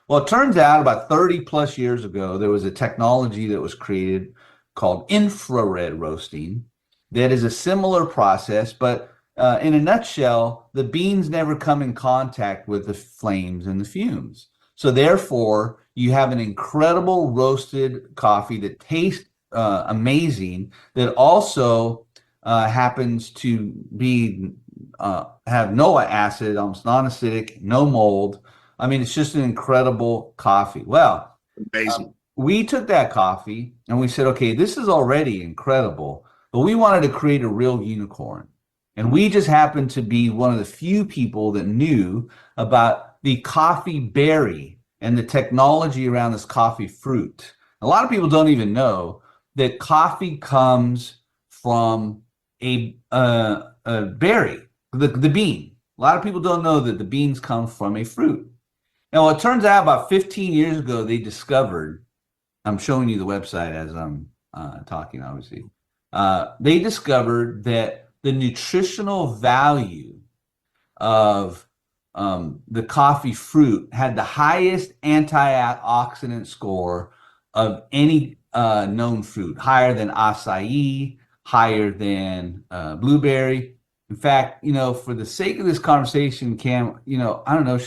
Well, it turns out about 30 plus years ago, there was a technology that was created called infrared roasting that is a similar process, but in a nutshell, the beans never come in contact with the flames and the fumes. So therefore, you have an incredible roasted coffee that tastes amazing, that also happens to be have no acid, almost non-acidic, no mold. I mean, it's just an incredible coffee. Well, Amazing. we took that coffee and we said, okay, this is already incredible, but we wanted to create a real unicorn. And we just happened to be one of the few people that knew about the coffee berry and the technology around this coffee fruit. A lot of people don't even know that coffee comes from a berry, the bean. A lot of people don't know that the beans come from a fruit. Now, it turns out about 15 years ago, they discovered, I'm showing you the website as I'm talking, obviously. They discovered that the nutritional value of the coffee fruit had the highest antioxidant score of any known fruit, higher than acai, higher than blueberry. In fact, for the sake of this conversation, Cam, I don't know,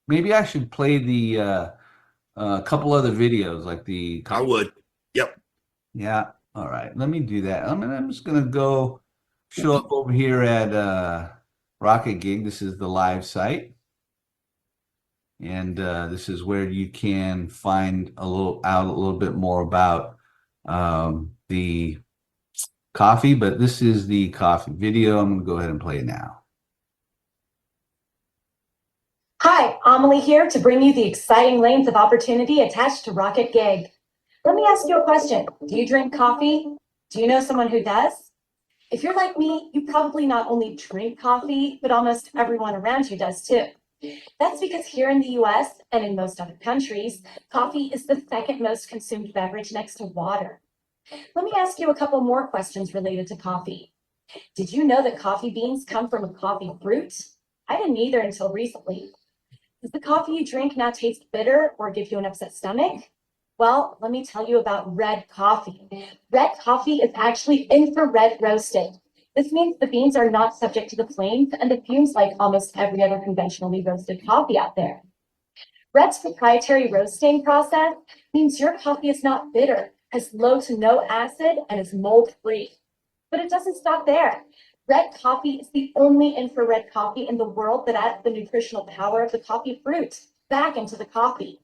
maybe I should play the couple other videos like the. I would. Yep. Yeah. All right. Let me do that. I'm just gonna go show up over here at Rockitgig. This is the live site, and this is where you can find a little bit more about the coffee. But this is the coffee video. I'm gonna go ahead and play it now. Hi, Amelie here to bring you the exciting lanes of opportunity attached to Rockitgig. Let me ask you a question. Do you drink coffee? Do you know someone who does? If you're like me, you probably not only drink coffee, but almost everyone around you does too. That's because here in the US and in most other countries, coffee is the second most consumed beverage next to water. Let me ask you a couple more questions related to coffee. Did you know that coffee beans come from a coffee fruit? I didn't either until recently. Does the coffee you drink now taste bitter or give you an upset stomach? Well, let me tell you about red coffee. Red coffee is actually infrared roasted. This means the beans are not subject to the flames and the fumes like almost every other conventionally roasted coffee out there. Red's proprietary roasting process means your coffee is not bitter, has low to no acid, and is mold-free. But it doesn't stop there. Red coffee is the only infrared coffee in the world that adds the nutritional power of the coffee fruit back into the coffee.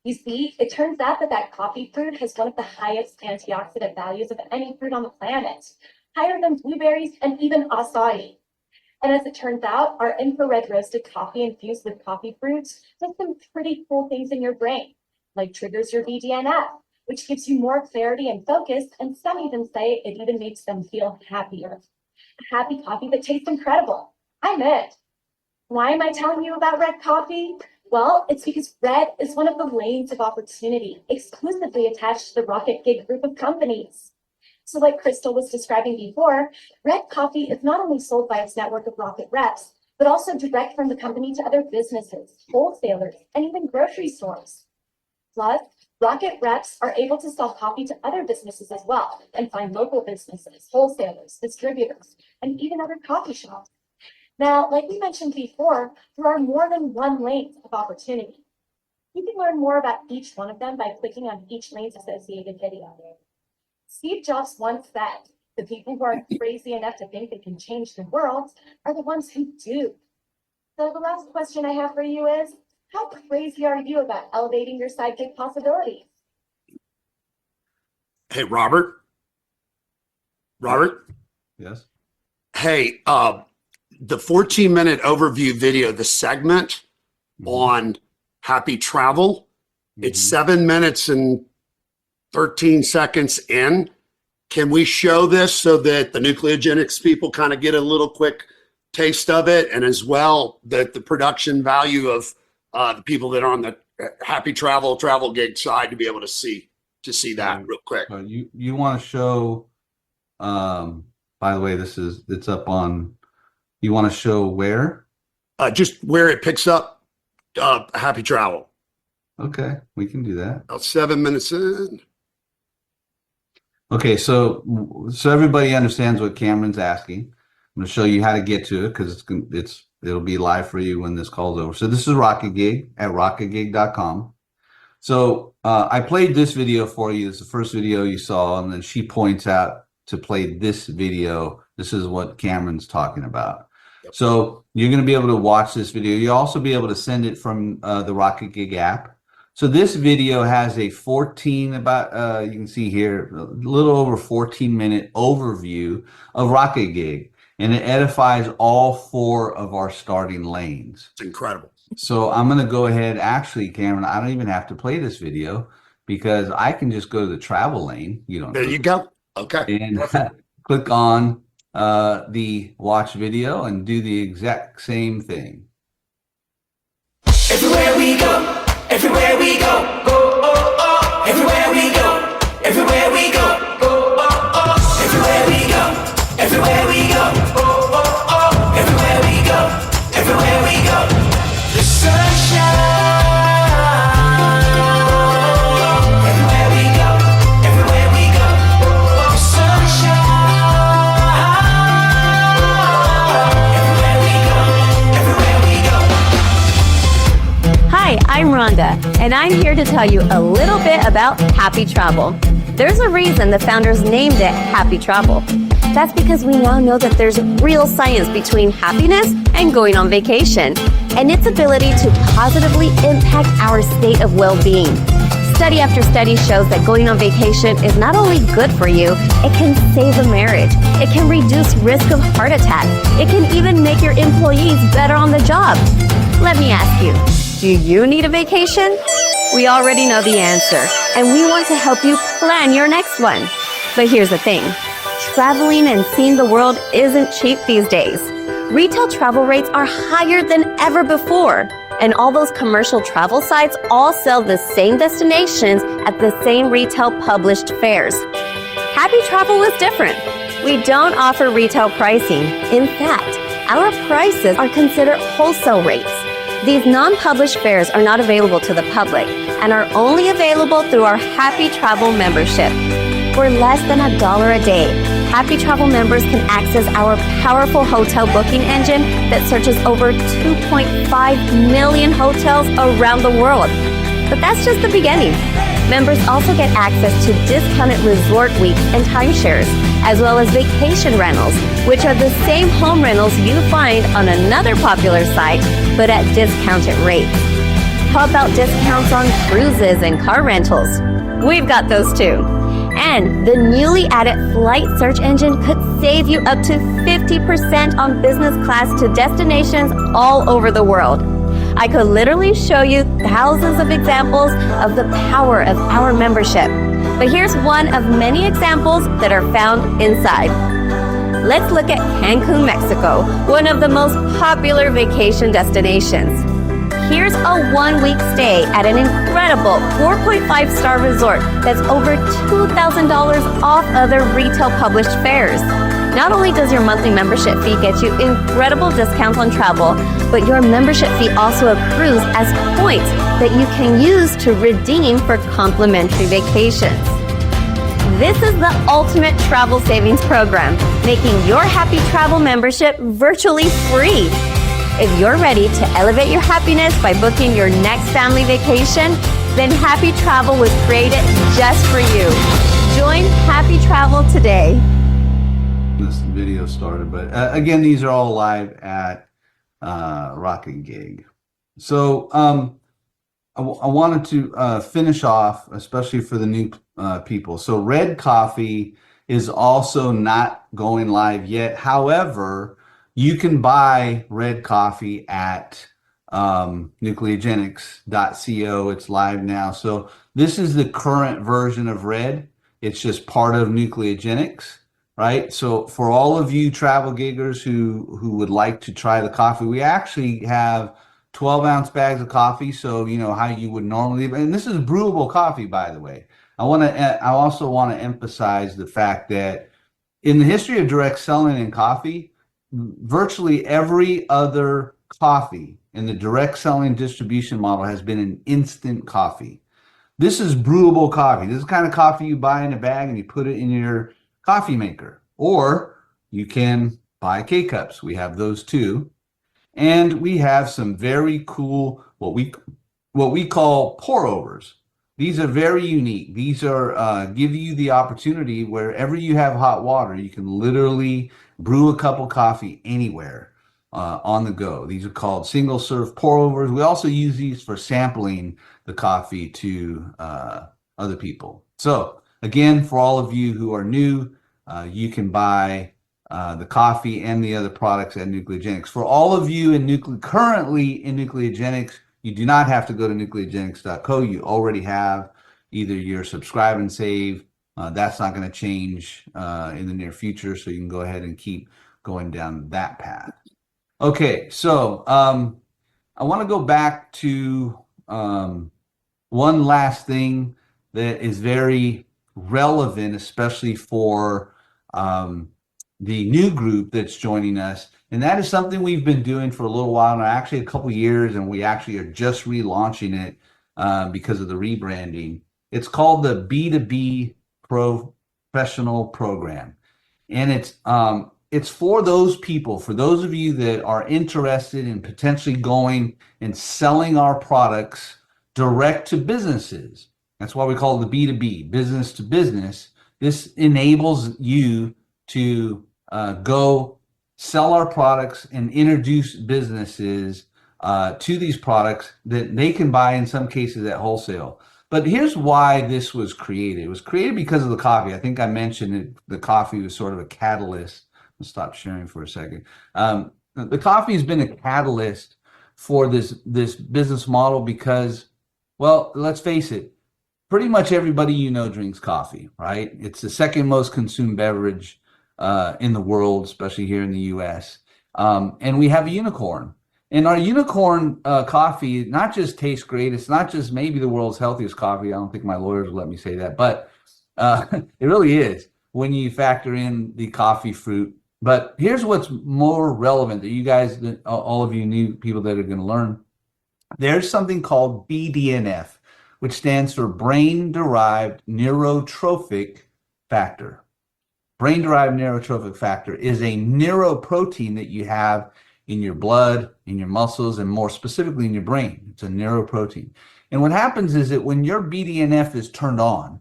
You see, it turns out that coffee fruit has one of the highest antioxidant values of any fruit on the planet, higher than blueberries and even acai. And as it turns out, our infrared roasted coffee infused with coffee fruits does some pretty cool things in your brain, like triggers your BDNF, which gives you more clarity and focus, and some even say it even makes them feel happier. A happy coffee that tastes incredible. I'm it. Why am I telling you about red coffee? Well, it's because red is one of the lanes of opportunity exclusively attached to the Rockitgig group of companies. So like Crystal was describing before, red coffee is not only sold by its network of Rocket reps, but also direct from the company to other businesses, wholesalers, and even grocery stores. Plus, Rocket reps are able to sell coffee to other businesses as well and find local businesses, wholesalers, distributors, and even other coffee shops. Now, like we mentioned before, there are more than one lane of opportunity. You can learn more about each one of them by clicking on each lane's associated video. Steve Jobs once said, The people who are crazy enough to think they can change the world are the ones who do. So the last question I have for you is, how crazy are you about elevating your side gig possibilities? Hey, Robert. Robert? Yes. Hey, the 14-minute overview video, the segment on happy travel, it's 7 minutes and 13 seconds in. Can we show this so that the nucleogenics people kind of get a little quick taste of it, and as well that the production value of the people that are on the happy travel gig side to be able to see that real quick. You want to show, by the way, it's up on, you want to show where? Just where it picks up happy travel. Okay, we can do that. About 7 minutes in. Okay, so everybody understands what Cameron's asking. I'm going to show you how to get to it because it'll be live for you when this call's over. So this is Rockitgig at rockitgig.com. So I played this video for you. It's the first video you saw, and then she points out to play this video. This is what Cameron's talking about. Yep. So you're going to be able to watch this video. You'll also be able to send it from the Rockitgig app. So this video has a you can see here, a little over 14-minute overview of Rockitgig, and it edifies all 4 of our starting lanes. It's incredible. So I'm going to go ahead. Actually, Cameron, I don't even have to play this video because I can just go to the travel lane. There you go. Okay. And click on the watch video and do the exact same thing. Everywhere we go. Everywhere we go, go, oh, oh. Everywhere we go, everywhere we go, go, oh, oh. Everywhere we go, everywhere we go, oh, oh, oh. Everywhere we go, everywhere we go. The sunshine. Everywhere we go, everywhere we go, the sunshine. Everywhere we go, everywhere we go. Hi, I'm Rhonda, and I'm here to tell you a little bit about Happy Travel. There's a reason the founders named it Happy Travel. That's because we now know that there's real science between happiness and going on vacation, and its ability to positively impact our state of well-being. Study after study shows that going on vacation is not only good for you, it can save a marriage. It can reduce risk of heart attack. It can even make your employees better on the job. Let me ask you, do you need a vacation? We already know the answer, and we want to help you plan your next one. But here's the thing. Traveling and seeing the world isn't cheap these days. Retail travel rates are higher than ever before, and all those commercial travel sites all sell the same destinations at the same retail published fares. Happy Travel is different. We don't offer retail pricing. In fact, our prices are considered wholesale rates. These non-published fares are not available to the public and are only available through our Happy Travel membership. For less than $1 a day, Happy Travel members can access our powerful hotel booking engine that searches over 2.5 million hotels around the world. But that's just the beginning. Members also get access to discounted resort weeks and timeshares, as well as vacation rentals, which are the same home rentals you find on another popular site, but at discounted rates. How about discounts on cruises and car rentals? We've got those too. And the newly added flight search engine could save you up to 50% on business class to destinations all over the world. I could literally show you thousands of examples of the power of our membership. But here's one of many examples that are found inside. Let's look at Cancun, Mexico, one of the most popular vacation destinations. Here's a one-week stay at an incredible 4.5-star resort that's over $2,000 off other retail published fares. Not only does your monthly membership fee get you incredible discounts on travel, but your membership fee also accrues as points that you can use to redeem for complimentary vacations. This is the ultimate travel savings program, making your Happy Travel membership virtually free. If you're ready to elevate your happiness by booking your next family vacation, then Happy Travel was created just for you. Join Happy Travel today. this video started. But again, these are all live at Rockitgig. So I wanted to finish off, especially for the new people. So Red Coffee is also not going live yet. However, you can buy Red Coffee at nucleogenics.co. It's live now. So this is the current version of Red. It's just part of Nucleogenics, right? So for all of you travel giggers who would like to try the coffee, we actually have 12-ounce bags of coffee. So you know how you would normally, and this is brewable coffee, by the way. I also want to emphasize the fact that in the history of direct selling in coffee, virtually every other coffee in the direct selling distribution model has been an instant coffee. This is brewable coffee. This is the kind of coffee you buy in a bag and you put it in your coffee maker. Or you can buy K-cups. We have those too. And we have some very cool, what we call pour overs. These are very unique. These are give you the opportunity wherever you have hot water, you can literally brew a cup of coffee anywhere on the go. These are called single serve pour overs. We also use these for sampling the coffee to other people. So again, for all of you who are new, you can buy the coffee and the other products at Nucleogenics. For all of you currently in Nucleogenics, you do not have to go to nucleogenics.co. You already have either your subscribe and save. That's not going to change in the near future, so you can go ahead and keep going down that path. Okay, so I want to go back to one last thing that is very relevant, especially for the new group that's joining us. And that is something we've been doing for a little while now, actually a couple years, and we actually are just relaunching it because of the rebranding. It's called the B2B Professional Program. And it's for those people, for those of you that are interested in potentially going and selling our products direct to businesses. That's why we call it the B2B, business to business. This enables you to go sell our products and introduce businesses to these products that they can buy in some cases at wholesale. But here's why this was created. It was created because of the coffee. I think I mentioned it, the coffee was sort of a catalyst. I'll stop sharing for a second. The coffee has been a catalyst for this business model because, well, let's face it, pretty much everybody you know drinks coffee, right? It's the second most consumed beverage in the world, especially here in the US. And we have a unicorn. And our unicorn coffee not just tastes great, it's not just maybe the world's healthiest coffee. I don't think my lawyers will let me say that, but it really is when you factor in the coffee fruit. But here's what's more relevant that you guys, all of you new people that are going to learn. There's something called BDNF, which stands for brain-derived neurotrophic factor. Brain-derived neurotrophic factor is a neuroprotein that you have in your blood, in your muscles, and more specifically in your brain. It's a neuroprotein. And what happens is that when your BDNF is turned on,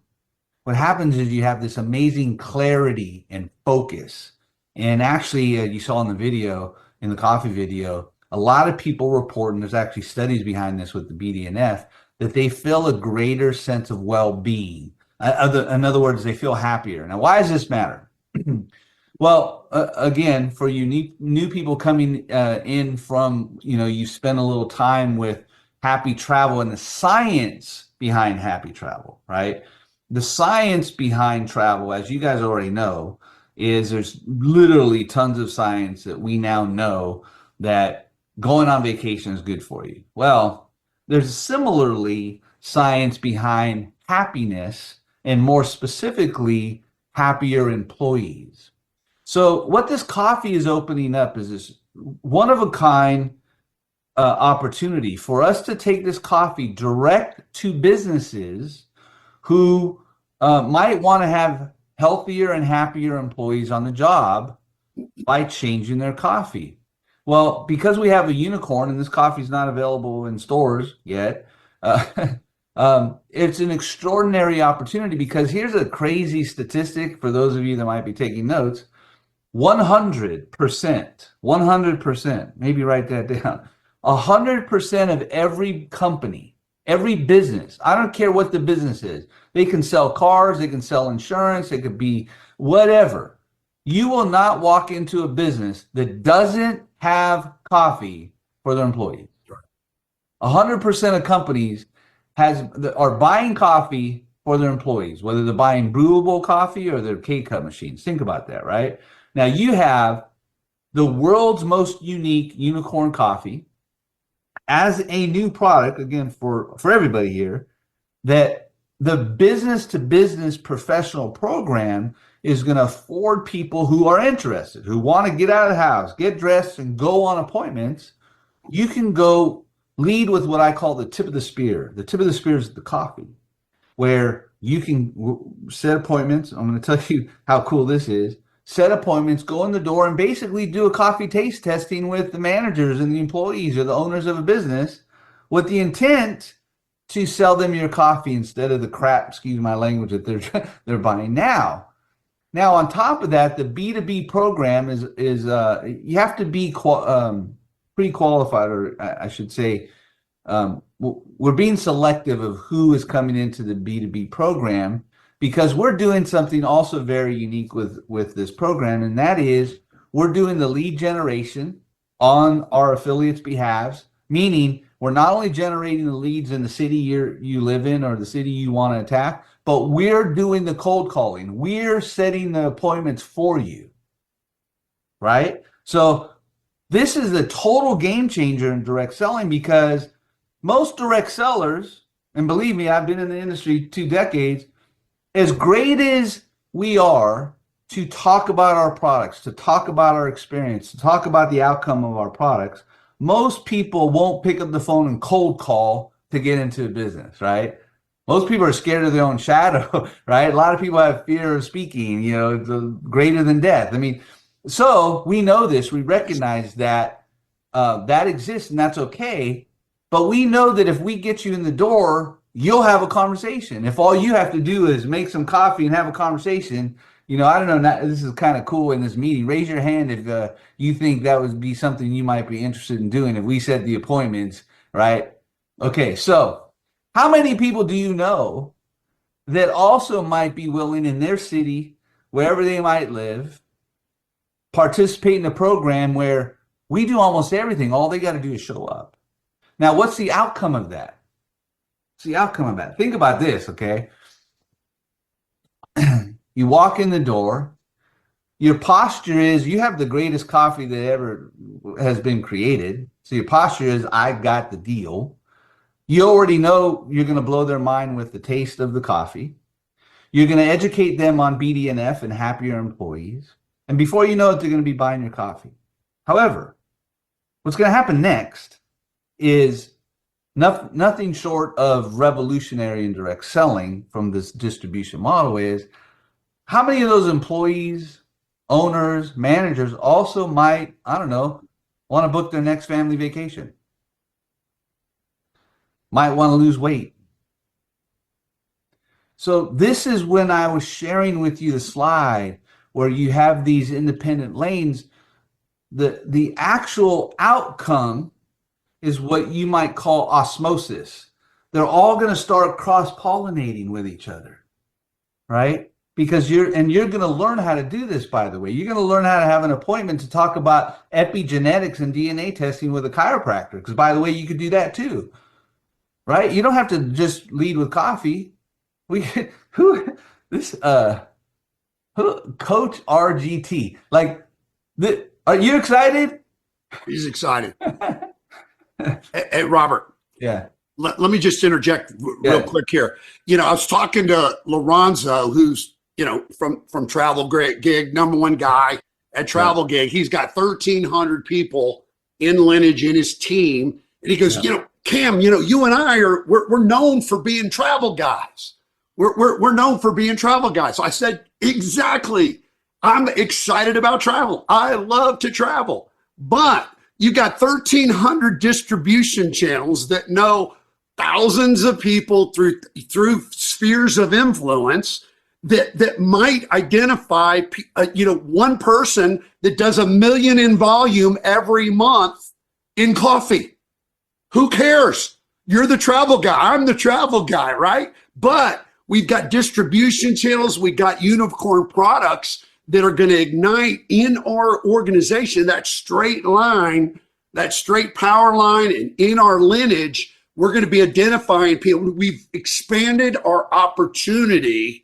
what happens is you have this amazing clarity and focus. And actually, you saw in the video, in the coffee video, a lot of people report, and there's actually studies behind this with the BDNF, that they feel a greater sense of well-being. In other words, they feel happier. Now, why does this matter? Well, again, for you new people coming in from, you spend a little time with Happy Travel and the science behind Happy Travel, right? The science behind travel, as you guys already know, is there's literally tons of science that we now know that going on vacation is good for you. Well, there's similarly science behind happiness, and more specifically, happier employees. So what this coffee is opening up is this one-of-a-kind opportunity for us to take this coffee direct to businesses who might want to have healthier and happier employees on the job by changing their coffee. Well, because we have a unicorn and this coffee is not available in stores yet, it's an extraordinary opportunity because here's a crazy statistic for those of you that might be taking notes. 100%, maybe write that down. 100% of every company, every business, I don't care what the business is. They can sell cars, they can sell insurance, it could be whatever. You will not walk into a business that doesn't have coffee for their employees. 100% of companies are buying coffee for their employees, whether they're buying brewable coffee or their K-Cup machines. Think about that, right? Now you have the world's most unique unicorn coffee as a new product, again, for everybody here, that the business to business professional program is going to afford people who are interested, who want to get out of the house, get dressed, and go on appointments. You can go lead with what I call the tip of the spear. The tip of the spear is the coffee, where you can set appointments. I'm going to tell you how cool this is. Set appointments, go in the door, and basically do a coffee taste testing with the managers and the employees or the owners of a business with the intent to sell them your coffee instead of the crap, excuse my language, that they're buying now. Now, on top of that, the B2B program is you have to be pre-qualified, or I should say, we're being selective of who is coming into the B2B program, because we're doing something also very unique with this program, and that is we're doing the lead generation on our affiliates' behalves, meaning we're not only generating the leads in the city you live in or the city you want to attack, but we're doing the cold calling. We're setting the appointments for you, right? So this is a total game changer in direct selling, because most direct sellers, and believe me, I've been in the industry 2 decades, as great as we are to talk about our products, to talk about our experience, to talk about the outcome of our products, most people won't pick up the phone and cold call to get into a business, right? Most people are scared of their own shadow, right? A lot of people have fear of speaking, greater than death. I mean, so we know this, we recognize that that exists, and that's okay. But we know that if we get you in the door, you'll have a conversation. If all you have to do is make some coffee and have a conversation, I don't know, this is kind of cool in this meeting. Raise your hand if you think that would be something you might be interested in doing if we set the appointments, right? Okay, so how many people do you know that also might be willing in their city, wherever they might live, participate in a program where we do almost everything? All they got to do is show up. Now, what's the outcome of that? Think about this, okay? You walk in the door. Your posture is you have the greatest coffee that ever has been created. So your posture is, I got the deal. You already know you're going to blow their mind with the taste of the coffee. You're going to educate them on BDNF and happier employees. And before you know it, they're going to be buying your coffee. However, what's going to happen next is nothing short of revolutionary in direct selling from this distribution model is, how many of those employees, owners, managers also might, I don't know, want to book their next family vacation? Might want to lose weight. So this is when I was sharing with you the slide where you have these independent lanes. The actual outcome is what you might call osmosis. They're all going to start cross-pollinating with each other, right? Because you're going to learn how to do this, by the way. You're going to learn how to have an appointment to talk about epigenetics and DNA testing with a chiropractor. Because, by the way, you could do that too, right? You don't have to just lead with coffee. Coach RGT. Are you excited? He's excited. Hey, Robert. Yeah. Let me just interject real quick here. I was talking to Lorenzo, who's, from Travel Gig, #1 guy at Travel Gig. He's got 1,300 people in lineage in his team. And he goes, Cam, you and I we're known for being travel guys. We're known for being travel guys. So I said, exactly. I'm excited about travel. I love to travel. But you got 1,300 distribution channels that know thousands of people through spheres of influence that might identify, one person that does 1 million in volume every month in coffee. Who cares? You're the travel guy. I'm the travel guy, right? But we've got distribution channels. We got unicorn products that are going to ignite in our organization that straight line, that straight power line, and in our lineage, we're going to be identifying people. We've expanded our opportunity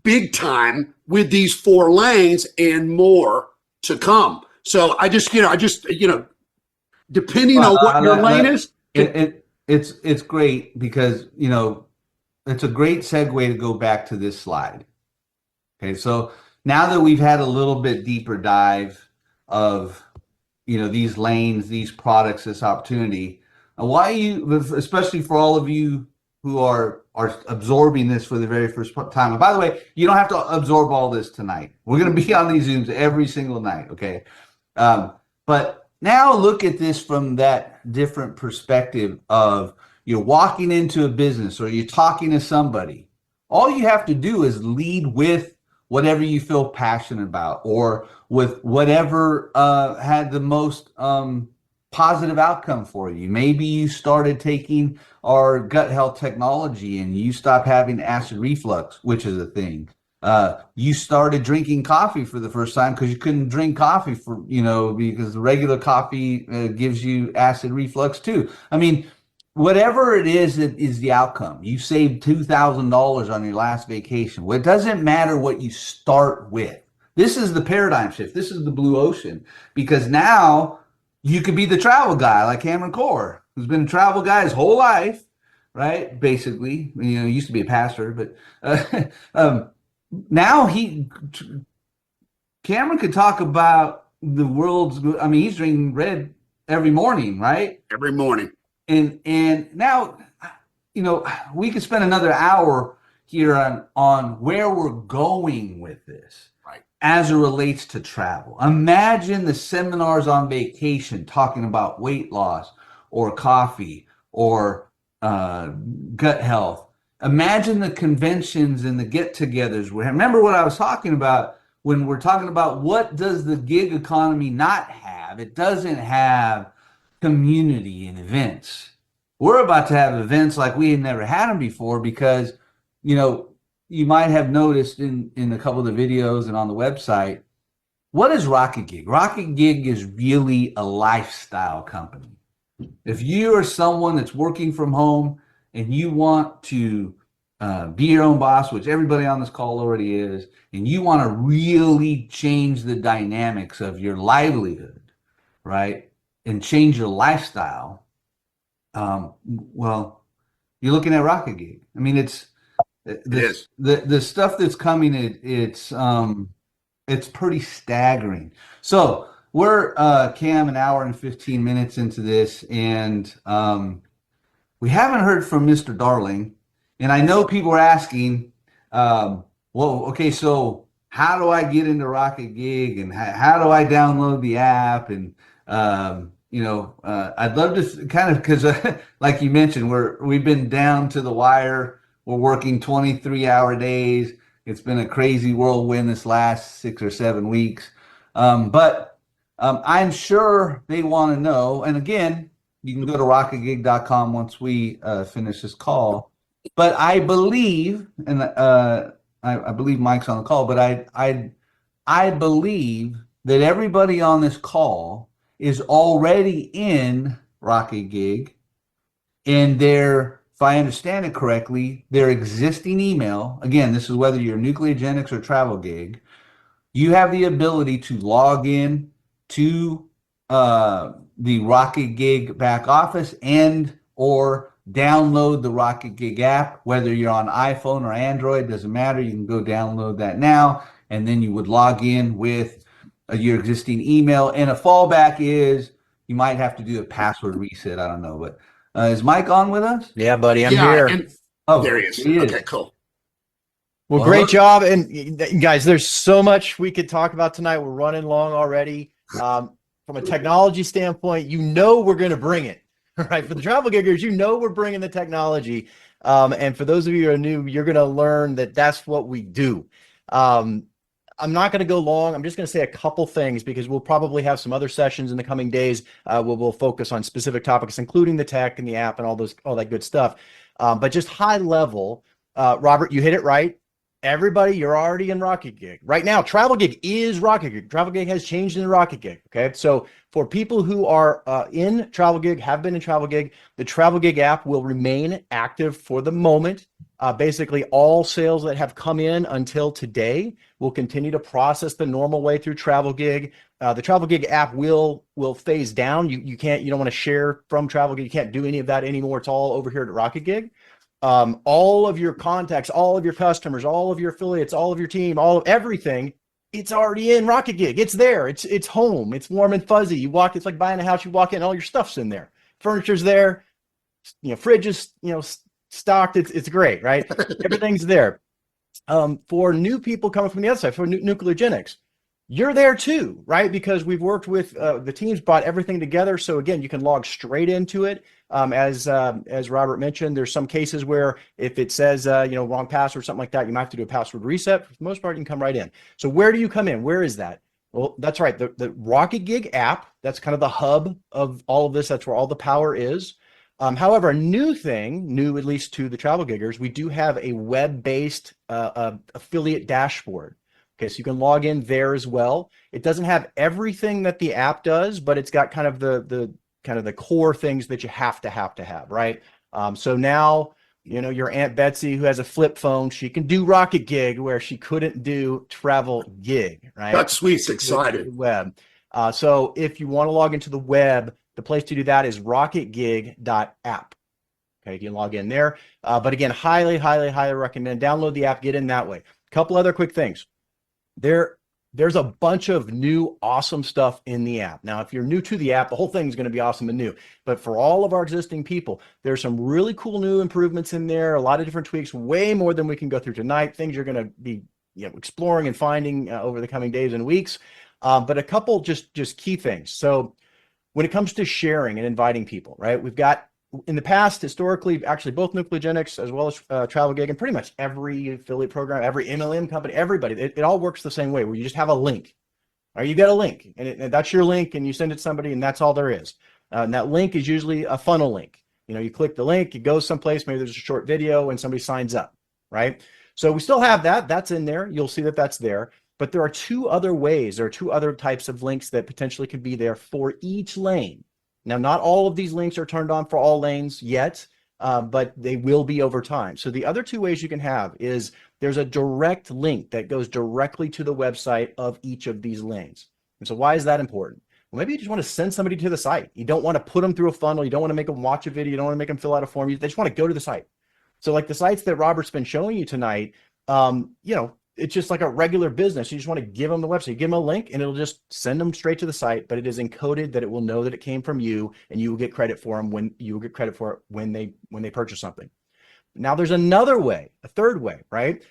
big time with these 4 lanes and more to come. So I just, depending on what your lane is. It's great because, it's a great segue to go back to this slide. Okay, so now that we've had a little bit deeper dive of, these lanes, these products, this opportunity, why you, especially for all of you who are absorbing this for the very first time. And by the way, you don't have to absorb all this tonight. We're going to be on these Zooms every single night, okay? But now look at this from that different perspective of you're walking into a business or you're talking to somebody. All you have to do is lead with whatever you feel passionate about or with whatever had the most positive outcome for you. Maybe you started taking our gut health technology and you stopped having acid reflux, which is a thing. You started drinking coffee for the first time because you couldn't drink coffee because the regular coffee gives you acid reflux too. I mean, whatever it is that is the outcome. You saved $2,000 on your last vacation. Well, it doesn't matter what you start with. This is the paradigm shift. This is the blue ocean, because now you could be the travel guy like Cameron Core, who's been a travel guy his whole life, right? Basically, he used to be a pastor, but now Cameron could talk about the world's. I mean, he's drinking red every morning, right? Every morning. And now, we could spend another hour here on where we're going with this, right, as it relates to travel. Imagine the seminars on vacation talking about weight loss or coffee or gut health. Imagine the conventions and the get-togethers. Remember what I was talking about when we're talking about what does the gig economy not have? It doesn't have community and events. We're about to have events like we had never had them before because, you might have noticed in a couple of the videos and on the website, what is Rockitgig? Rockitgig is really a lifestyle company. If you are someone that's working from home and you want to be your own boss, which everybody on this call already is, and you want to really change the dynamics of your livelihood, right, and change your lifestyle, well, you're looking at Rockitgig. I mean, the stuff that's coming. It's pretty staggering. So we're Cam, an hour and 15 minutes into this, and we haven't heard from Mr. Darling. And I know people are asking, well, okay, so how do I get into Rockitgig, and how do I download the app? And I'd love to kind of, because like you mentioned, we've been down to the wire. We're working 23-hour days. It's been a crazy whirlwind this last 6 or 7 weeks. But I'm sure they want to know. And again, you can go to rockitgig.com once we finish this call. But I believe, and I believe Mike's on the call, but I believe that everybody on this call is already in Rockitgig, and if I understand it correctly, their existing email, again, this is whether you're Nucleogenics or Travel Gig, you have the ability to log in to the Rockitgig back office and or download the Rockitgig app, whether you're on iPhone or Android, doesn't matter. You can go download that now, and then you would log in with your existing email. And a fallback is you might have to do a password reset. I don't know, but is Mike on with us? Yeah, buddy, I'm here. And, there he is. Okay, cool. Well, great job. And guys, there's so much we could talk about tonight. We're running long already. From a technology standpoint, we're going to bring it. right? For the travel giggers, you know we're bringing the technology. And for those of you who are new, you're going to learn that that's what we do. I'm not going to go long. I'm just going to say a couple things because we'll probably have some other sessions in the coming days where we'll focus on specific topics, including the tech and the app and all that good stuff. But just high level, Robert, you hit it right. Everybody, you're already in Rockitgig. Right now, Travel-Gig is Rockitgig. Travel-Gig has changed into Rockitgig, okay? So for people who are in Travel-Gig, have been in Travel-Gig, the Travel-Gig app will remain active for the moment. Basically, all sales that have come in until today will continue to process the normal way through Travel-Gig. The Travel-Gig app will phase down. You don't want to share from Travel-Gig. You can't do any of that anymore. It's all over here at Rockitgig. All of your contacts, all of your customers, all of your affiliates, all of your team, all of everything, it's already in Rockitgig. It's there. It's home. It's warm and fuzzy. You walk, it's like buying a house. You walk in, all your stuff's in there. Furniture's there. Fridge is, stocked. It's great, right? Everything's there. For new people coming from the other side, for Nucleogenics, you're there too, right? Because we've worked with the teams, brought everything together. So again, you can log straight into it. As Robert mentioned, there's some cases where if it says, wrong password, something like that, you might have to do a password reset. For the most part, you can come right in. So where do you come in? Where is that? Well, that's right. The Rockitgig app, that's kind of the hub of all of this. That's where all the power is. However, a new at least to the travel giggers, we do have a web-based affiliate dashboard. Okay, so you can log in there as well. It doesn't have everything that the app does, but it's got kind of the core things that you have to have, right? So now, your Aunt Betsy who has a flip phone, she can do Rockitgig where she couldn't do Travel-Gig, right? That sweet's excited. Web. So if you want to log into the web, the place to do that is rockitgig.app. Okay, you can log in there. But again, highly recommend download the app, get in that way. A couple other quick things. There's a bunch of new awesome stuff in the app. Now, if you're new to the app, the whole thing is going to be awesome and new. But for all of our existing people, there's some really cool new improvements in there, a lot of different tweaks, way more than we can go through tonight, things you're going to be exploring and finding over the coming days and weeks. But a couple just key things. So when it comes to sharing and inviting people, right? We've got in the past, historically, actually both Nucleogenics as well as Travel-Gig and pretty much every affiliate program, every MLM company, everybody, it all works the same way where you just have a link. Or you get a link and that's your link and you send it to somebody and that's all there is. And that link is usually a funnel link. You click the link, it goes someplace, maybe there's a short video and somebody signs up, right? So we still have that. That's in there. You'll see that that's there. But there are two other ways, there are two other types of links that potentially can be there for each lane. Now, not all of these links are turned on for all lanes yet, but they will be over time. So the other two ways you can have is there's a direct link that goes directly to the website of each of these lanes. And so why is that important? Well, maybe you just want to send somebody to the site. You don't want to put them through a funnel. You don't want to make them watch a video. You don't want to make them fill out a form. They just want to go to the site. So like the sites that Robert's been showing you tonight, it's just like a regular business. You just want to give them the website, you give them a link and it'll just send them straight to the site, but it is encoded that it will know that it came from you and you will get credit for them when they purchase something. Now there's another way, a third way, right?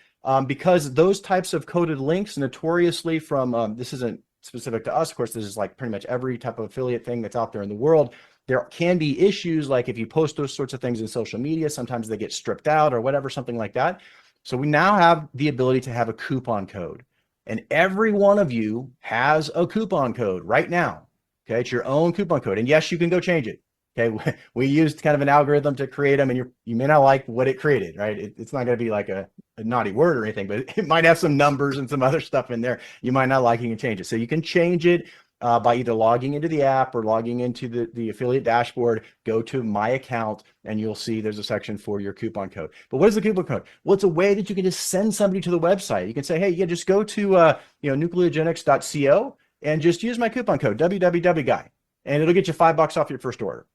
Because those types of coded links notoriously from, this isn't specific to us, of course, this is like pretty much every type of affiliate thing that's out there in the world. There can be issues like if you post those sorts of things in social media, sometimes they get stripped out or whatever, something like that. So we now have the ability to have a coupon code and every one of you has a coupon code right now. Okay. It's your own coupon code. And yes, you can go change it. Okay. We used kind of an algorithm to create them and you may not like what it created, right? It's not going to be like a naughty word or anything, but it might have some numbers and some other stuff in there. You might not like it and change it. So you can change it by either logging into the app or logging into the affiliate dashboard. Go to my account and you'll see there's a section for your coupon code. But what is the coupon code? Well, it's a way that you can just send somebody to the website. You can say, hey, yeah, just go to nucleogenics.co and just use my coupon code www.guy and it'll get you $5 off your first order.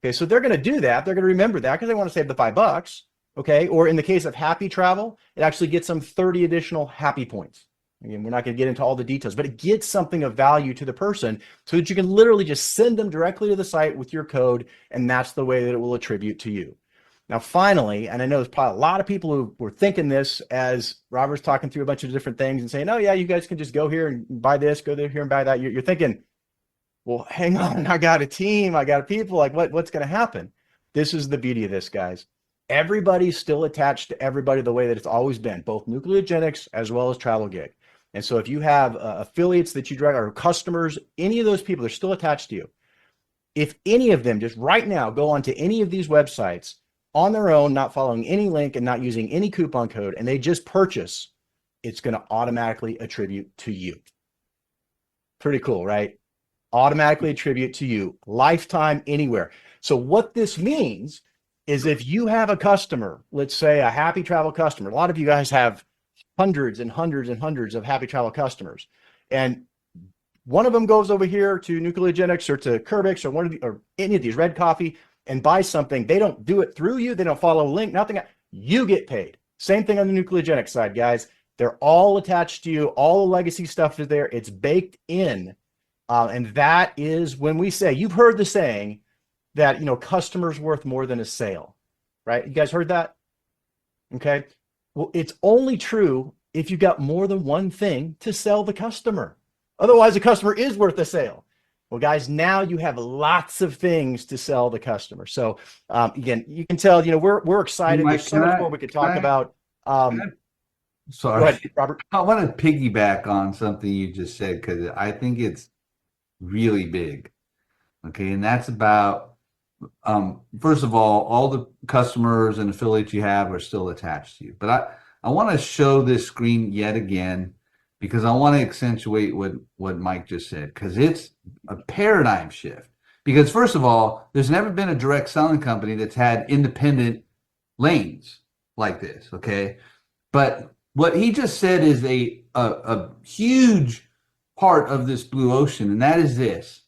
Okay, so they're going to do that. They're going to remember that because they want to save the $5. Okay, or in the case of Happy Travel, it actually gets them 30 additional happy points. Again, we're not going to get into all the details, but it gets something of value to the person so that you can literally just send them directly to the site with your code, and that's the way that it will attribute to you. Now, finally, and I know there's probably a lot of people who were thinking this as Robert's talking through a bunch of different things and saying, oh, yeah, you guys can just go here and buy this, go there, here and buy that. You're thinking, Well, hang on. I got a team. I got people. Like, what's going to happen? This is the beauty of this, guys. Everybody's still attached to everybody the way that it's always been, both Nucleogenics as well as Travel Gig. And so if you have affiliates that you drag or customers, any of those people, they're still attached to you. If any of them just right now go onto any of these websites on their own, not following any link and not using any coupon code, and they just purchase, it's going to automatically attribute to you. Pretty cool, right? Automatically attribute to you, lifetime, anywhere. So what this means is if you have a customer, let's say a Happy Travel customer, a lot of you guys have hundreds and hundreds and hundreds of Happy Travel customers, and one of them goes over here to Nucleogenics or to Curbix or any of these Red Coffee and buys something. They don't do it through you. They don't follow a link, nothing. You get paid. Same thing on the Nucleogenics side, guys. They're all attached to you. All the legacy stuff is there. It's baked in. And that is when we say, you've heard the saying that, customer's worth more than a sale, right? You guys heard that? Okay. Well, it's only true if you've got more than one thing to sell the customer. Otherwise, the customer is worth a sale. Well, guys, now you have lots of things to sell the customer. So again, you can tell, we're excited. Mike, There's so much more we could talk about. Sorry, go ahead, Robert. I want to piggyback on something you just said because I think it's really big. Okay, and that's about first of all the customers and affiliates you have are still attached to you. But I want to show this screen yet again because I want to accentuate what Mike just said, because it's a paradigm shift. Because first of all, there's never been a direct selling company that's had independent lanes like this, okay? But what he just said is a huge part of this blue ocean, and that is this.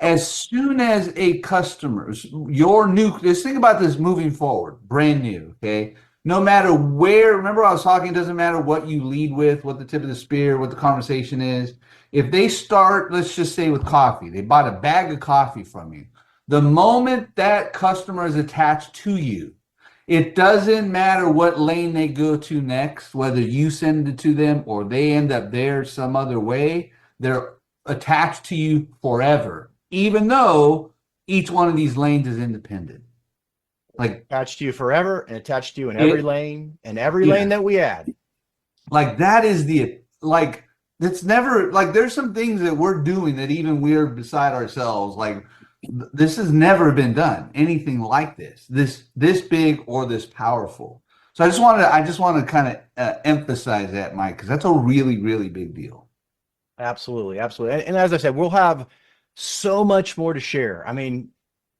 As soon as a customer's, just think about this moving forward, brand new, okay? No matter where, remember I was talking, it doesn't matter what you lead with, what the tip of the spear, what the conversation is. If they start, let's just say with coffee, they bought a bag of coffee from you. The moment that customer is attached to you, it doesn't matter what lane they go to next, whether you send it to them or they end up there some other way, they're attached to you forever, even though each one of these lanes is independent. Like attached to you forever and attached to you in every lane and every lane that we add. Like that is it's never like there's some things that we're doing that even we're beside ourselves. Like this has never been done. Anything like this big or this powerful. So I just want to kind of emphasize that, Mike, because that's a really, really big deal. Absolutely. Absolutely. And as I said, we'll have so much more to share. I mean,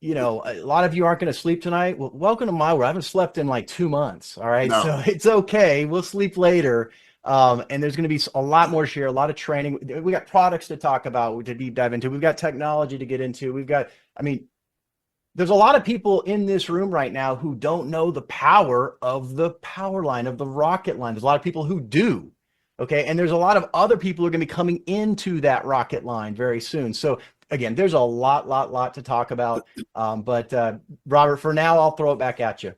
a lot of you aren't going to sleep tonight. Well, welcome to my world. I haven't slept in like 2 months. All right. No. So it's okay. We'll sleep later. And there's going to be a lot more to share, a lot of training. We got products to talk about, to deep dive into. We've got technology to get into. There's a lot of people in this room right now who don't know the power of the power line, of the rocket line. There's a lot of people who do. Okay. And there's a lot of other people who are going to be coming into that rocket line very soon. So again, there's a lot to talk about. But Robert, for now, I'll throw it back at you.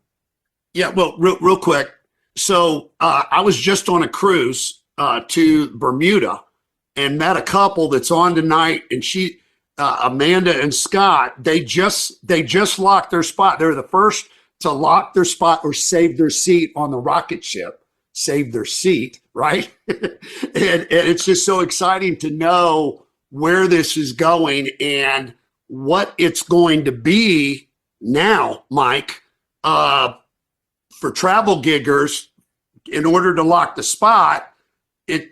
Yeah, well, real quick. So I was just on a cruise to Bermuda and met a couple that's on tonight, and Amanda and Scott, they just locked their spot. They're the first to lock their spot or save their seat on the rocket ship. Save their seat, right? and it's just so exciting to know where this is going and what it's going to be now, Mike, for travel giggers. In order to lock the spot, it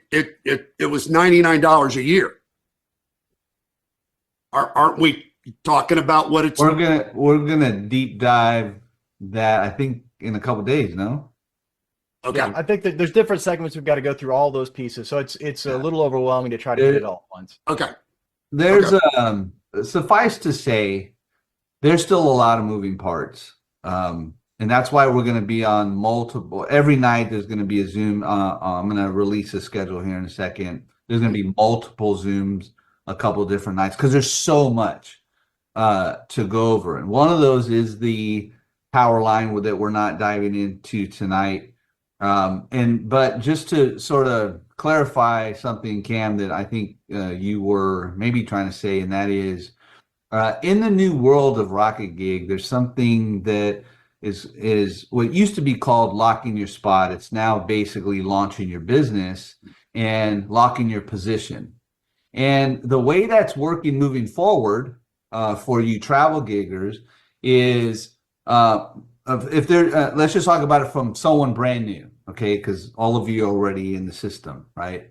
was $99 a year. Aren't we talking about what it's? We're gonna deep dive that, I think, in a couple of days. No. Okay. Yeah, I think that there's different segments. We've got to go through all those pieces. So it's a little overwhelming to try to hit it all at once. Okay. There's suffice to say, there's still a lot of moving parts. And that's why we're going to be on multiple, every night there's going to be a Zoom. I'm going to release a schedule here in a second. There's going to be multiple Zooms, a couple of different nights, because there's so much to go over. And one of those is the power line that we're not diving into tonight. But just to sort of clarify something, Cam, that I think you were maybe trying to say, and that is, in the new world of Rockitgig, there's something that is what used to be called locking your spot. It's now basically launching your business and locking your position. And the way that's working moving forward for you travel giggers is if they're let's just talk about it from someone brand new, okay? Because all of you are already in the system, right?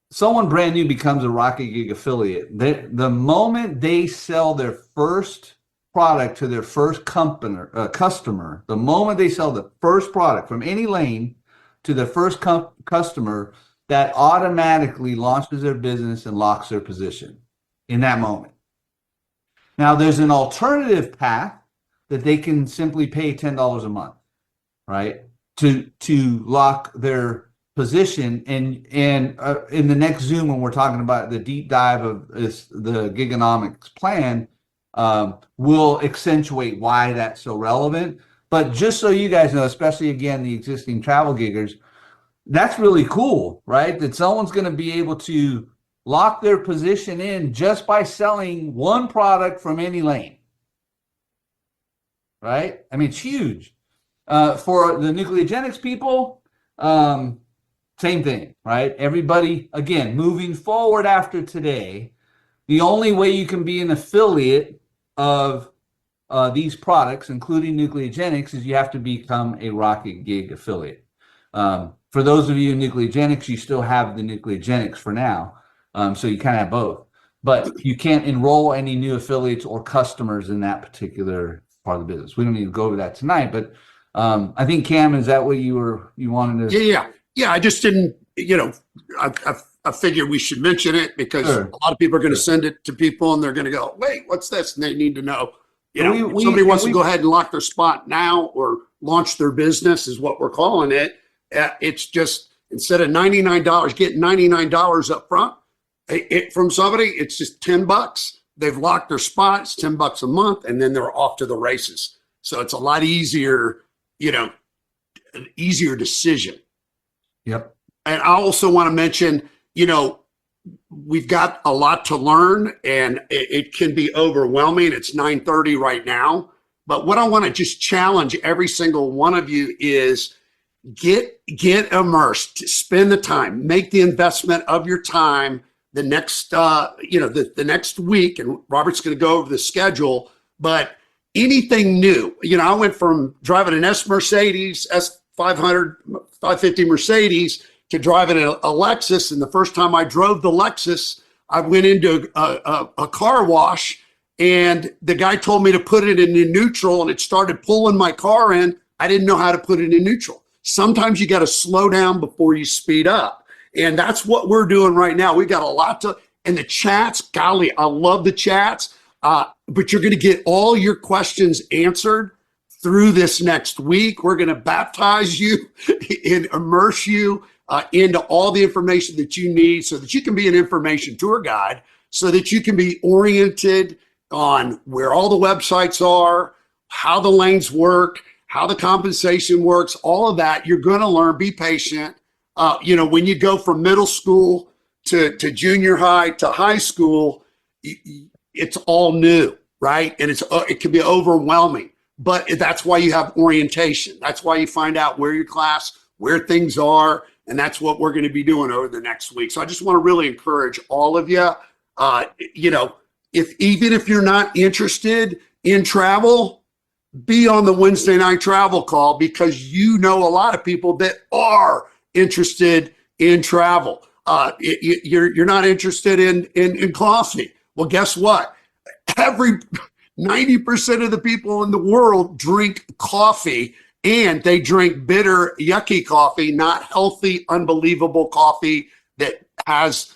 Someone brand new becomes a Rockitgig affiliate. The moment they sell their first product to their first customer, the moment they sell the first product from any lane to their first customer, that automatically launches their business and locks their position in that moment. Now, there's an alternative path that they can simply pay $10 a month, right, to lock their position. And in the next Zoom, when we're talking about the deep dive of the Gigonomics plan, we'll accentuate why that's so relevant. But just so you guys know, especially again the existing travel giggers, that's really cool, right? That someone's going to be able to lock their position in just by selling one product from any lane, right? I mean, it's huge. For the nucleogenics people, same thing, right? Everybody, again, moving forward after today, the only way you can be an affiliate of these products, including nucleogenics, is you have to become a Rockitgig affiliate. For those of you in nucleogenics, you still have the nucleogenics for now. So you kind of have both. But you can't enroll any new affiliates or customers in that particular part of the business. We don't need to go over that tonight, but I think, Cam, is that what you wanted to? Yeah. I just didn't, I figured we should mention it because Sure. a lot of people are going to send it to people and they're going to go, wait, what's this? And they need to know. If We- somebody wants to we- go ahead and lock their spot now or launch their business is what we're calling it. It's just, instead of $99, getting $99 up front from somebody, it's just $10. They've locked their spot. It's $10 a month, and then they're off to the races. So it's a lot easier, an easier decision. Yep. And I also want to mention, we've got a lot to learn and it can be overwhelming. It's 9:30 right now. But what I want to just challenge every single one of you is get immersed, spend the time, make the investment of your time the next, the next week. And Robert's going to go over the schedule, but anything new, I went from driving an Mercedes, S500, 550 Mercedes to driving a Lexus. And the first time I drove the Lexus, I went into a car wash and the guy told me to put it in neutral and it started pulling my car in. I didn't know how to put it in neutral. Sometimes you got to slow down before you speed up. And that's what we're doing right now. We got a lot and the chats, golly, I love the chats, but you're going to get all your questions answered through this next week. We're going to baptize you and immerse you into all the information that you need so that you can be an information tour guide, so that you can be oriented on where all the websites are, how the lanes work, how the compensation works, all of that. You're going to learn. Be patient. When you go from middle school to junior high to high school, it's all new, right? And it can be overwhelming. But that's why you have orientation. That's why you find out where your class, where things are, and that's what we're going to be doing over the next week. So I just want to really encourage all of you. Even if you're not interested in travel, be on the Wednesday night travel call because a lot of people that are interested in travel. You're not interested in coffee. Well, guess what? 90% of the people in the world drink coffee, and they drink bitter, yucky coffee, not healthy, unbelievable coffee that has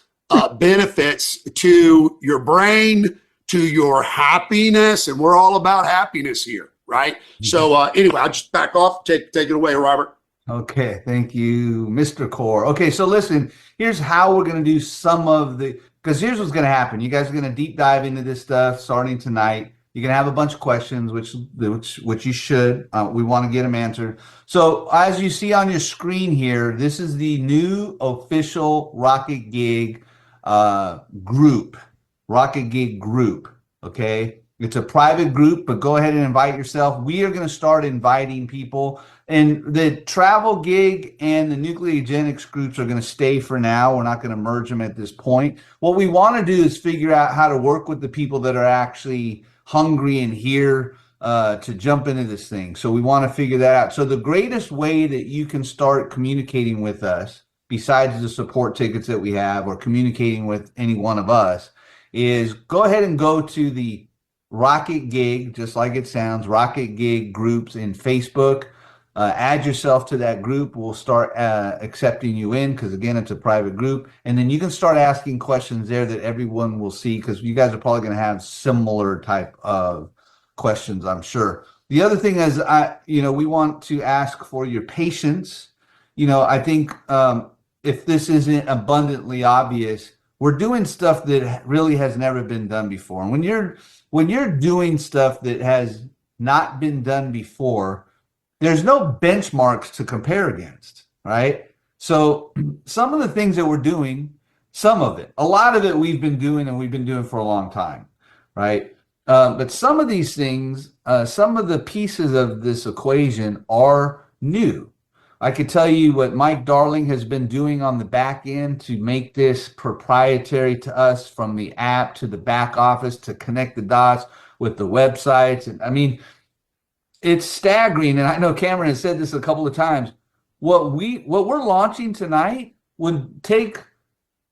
benefits to your brain, to your happiness. And we're all about happiness here, right? Mm-hmm. So anyway, I'll just back off. Take it away, Robert. Okay, thank you, Mr. Core. Okay, so listen, here's how we're going to do because here's what's going to happen. You guys are going to deep dive into this stuff starting tonight. You can have a bunch of questions, which you should. We want to get them answered. So as you see on your screen here, this is the new official Rockitgig group, Rockitgig group. Okay, it's a private group, but go ahead and invite yourself. We are going to start inviting people, and the travel gig and the nucleogenics groups are going to stay for now. We're not going to merge them at this point. What we want to do is figure out how to work with the people that are actually hungry and here to jump into this thing. So we want to figure that out. So the greatest way that you can start communicating with us, besides the support tickets that we have or communicating with any one of us, is go ahead and go to the Rockitgig, just like it sounds, Rockitgig groups in Facebook. Add yourself to that group. We'll start accepting you in because, again, it's a private group. And then you can start asking questions there that everyone will see because you guys are probably going to have similar type of questions, I'm sure. The other thing is, we want to ask for your patience. I think if this isn't abundantly obvious, we're doing stuff that really has never been done before. And when you're doing stuff that has not been done before, there's no benchmarks to compare against, right? So some of the things that we're doing, some of it, a lot of it we've been doing and we've been doing for a long time, right? But some of these things, some of the pieces of this equation are new. I could tell you what Mike Darling has been doing on the back end to make this proprietary to us, from the app to the back office to connect the dots with the websites. And I mean, it's staggering, and I know Cameron has said this a couple of times. What we're launching tonight would take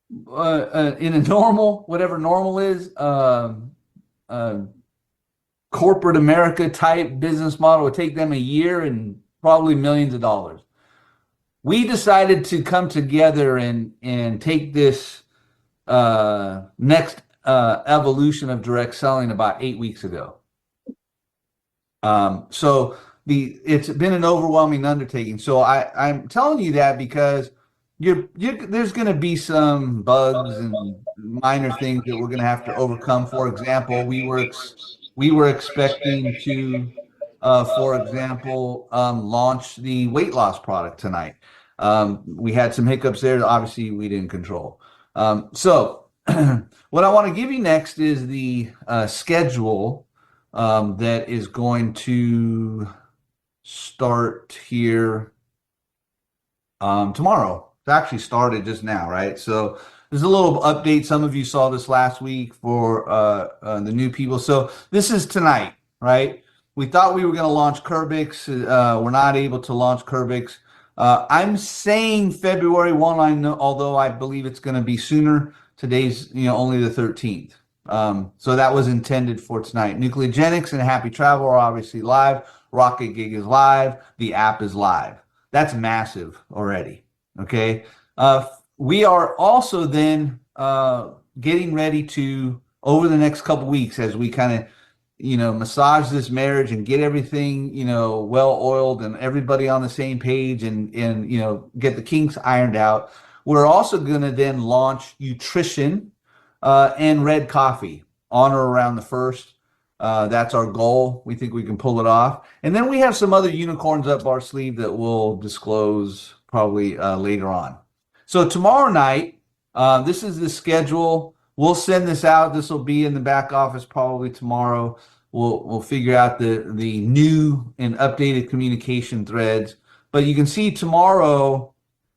in a normal, whatever normal is, corporate America type business model, would take them a year and probably millions of dollars. We decided to come together and take this next evolution of direct selling about 8 weeks ago. So it's been an overwhelming undertaking. So I'm telling you that because there's going to be some bugs and minor things that we're going to have to overcome. For example, we were expecting to, for example, launch the weight loss product tonight. We had some hiccups there that obviously we didn't control. So what I want to give you next is the schedule that is going to start here tomorrow. It's actually started just now, right? So there's a little update. Some of you saw this last week for the new people. So this is tonight, right? We thought we were going to launch Curbix. We're not able to launch Curbix. I'm saying February 1, although I believe it's going to be sooner. Today's only the 13th. So that was intended for tonight. Nucleogenics and Happy Travel are obviously live. Rockitgig is live. The app is live. That's massive already. Okay. We are also then getting ready to, over the next couple weeks, as we kind of massage this marriage and get everything well oiled and everybody on the same page and get the kinks ironed out. We're also going to then launch nutrition and red coffee on or around the 1st. That's our goal. We think we can pull it off. And then we have some other unicorns up our sleeve that we'll disclose probably later on. So tomorrow night, this is the schedule. We'll send this out. This will be in the back office probably tomorrow. We'll figure out the new and updated communication threads. But you can see tomorrow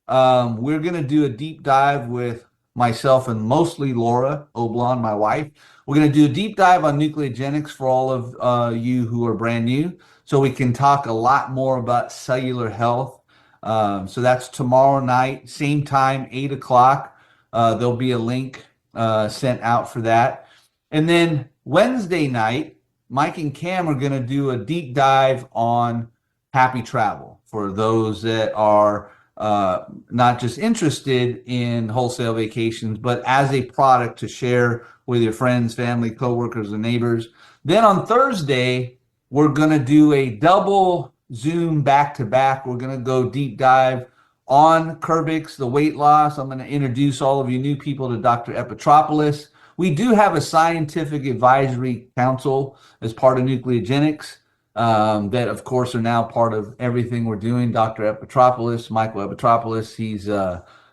we're going to do a deep dive with myself and mostly Laura Oblon, my wife. We're going to do a deep dive on nucleogenics for all of you who are brand new, so we can talk a lot more about cellular health. So that's tomorrow night, same time, 8 o'clock. There'll be a link sent out for that. And then Wednesday night, Mike and Cam are going to do a deep dive on Happy Travel for those that are not just interested in wholesale vacations, but as a product to share with your friends, family, coworkers, and neighbors. Then on Thursday, we're going to do a double Zoom back-to-back. We're going to go deep dive on Curbix, the weight loss. I'm going to introduce all of you new people to Dr. Epitropoulos. We do have a scientific advisory council as part of Nucleogenics that, of course, are now part of everything we're doing. Dr. Michael Epitropoulos, he's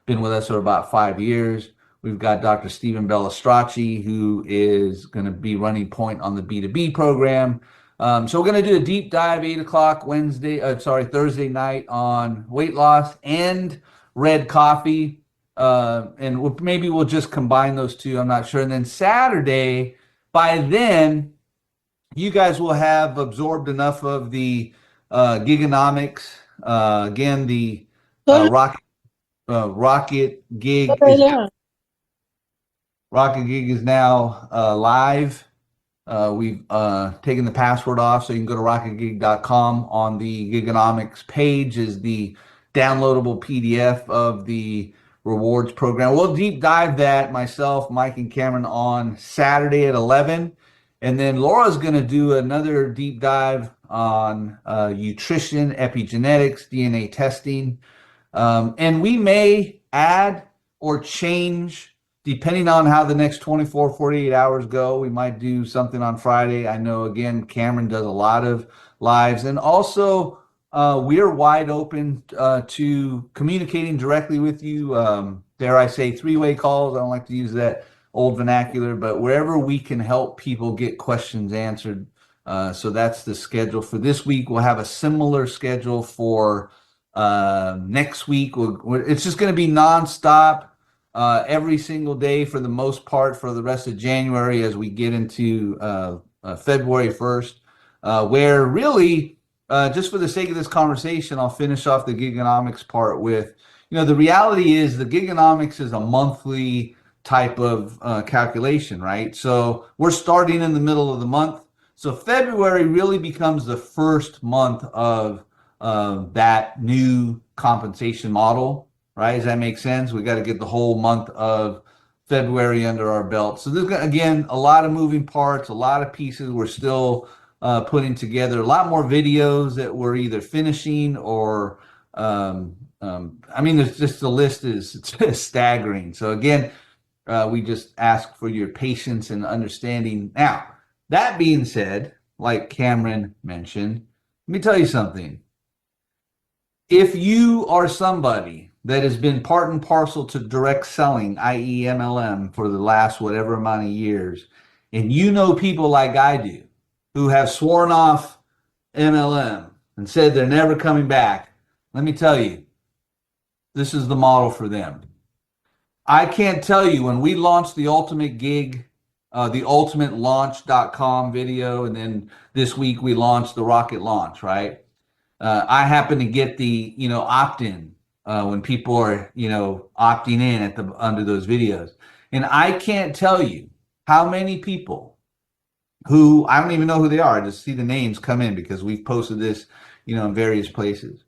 been with us for about 5 years. We've got Dr. Stephen Bellistracci, who is going to be running point on the B2B program. So we're going to do a deep dive 8 o'clock Thursday night on weight loss and red coffee. And maybe we'll just combine those two. I'm not sure. And then Saturday, by then, you guys will have absorbed enough of the gigonomics. Again, the Rocket Gig is now live. We've taken the password off, so you can go to rockitgig.com. On the Gigonomics page is the downloadable PDF of the rewards program. We'll deep dive that, myself, Mike, and Cameron, on Saturday at 11. And then Laura's going to do another deep dive on nutrition, epigenetics, DNA testing. And we may add or change depending on how the next 24, 48 hours go. We might do something on Friday. I know, again, Cameron does a lot of lives. And also, we're wide open to communicating directly with you. Dare I say, three-way calls. I don't like to use that old vernacular, but wherever we can help people get questions answered. So that's the schedule for this week. We'll have a similar schedule for next week. It's just going to be nonstop. Every single day for the most part for the rest of January as we get into February 1st, where really, just for the sake of this conversation, I'll finish off the gigonomics part with, the reality is the gigonomics is a monthly type of calculation, right? So we're starting in the middle of the month. So February really becomes the first month of that new compensation model. Right? Does that make sense? We got to get the whole month of February under our belt. So there's, again, a lot of moving parts, a lot of pieces we're still putting together, a lot more videos that we're either finishing or, there's just the list is staggering. So again, we just ask for your patience and understanding. Now, that being said, like Cameron mentioned, let me tell you something. If you are somebody that has been part and parcel to direct selling, i.e. MLM, for the last whatever amount of years, and you know people like I do who have sworn off MLM and said they're never coming back, let me tell you, this is the model for them. I can't tell you, when we launched the Ultimate Gig, the ultimatelaunch.com video, and then this week we launched the Rocket Launch, right? I happen to get the, opt-in when people are, opting in under those videos. And I can't tell you how many people who, I don't even know who they are. I just see the names come in because we've posted this, in various places.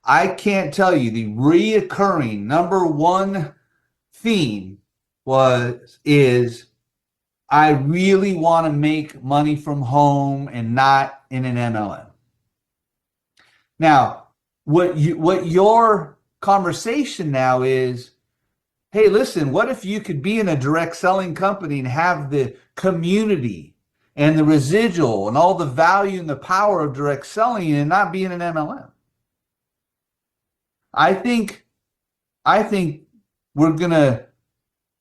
I can't tell you the reoccurring number one theme is I really want to make money from home and not in an MLM. Now, what your conversation now is, hey, listen, what if you could be in a direct selling company and have the community and the residual and all the value and the power of direct selling and not be in an MLM? I think we're going to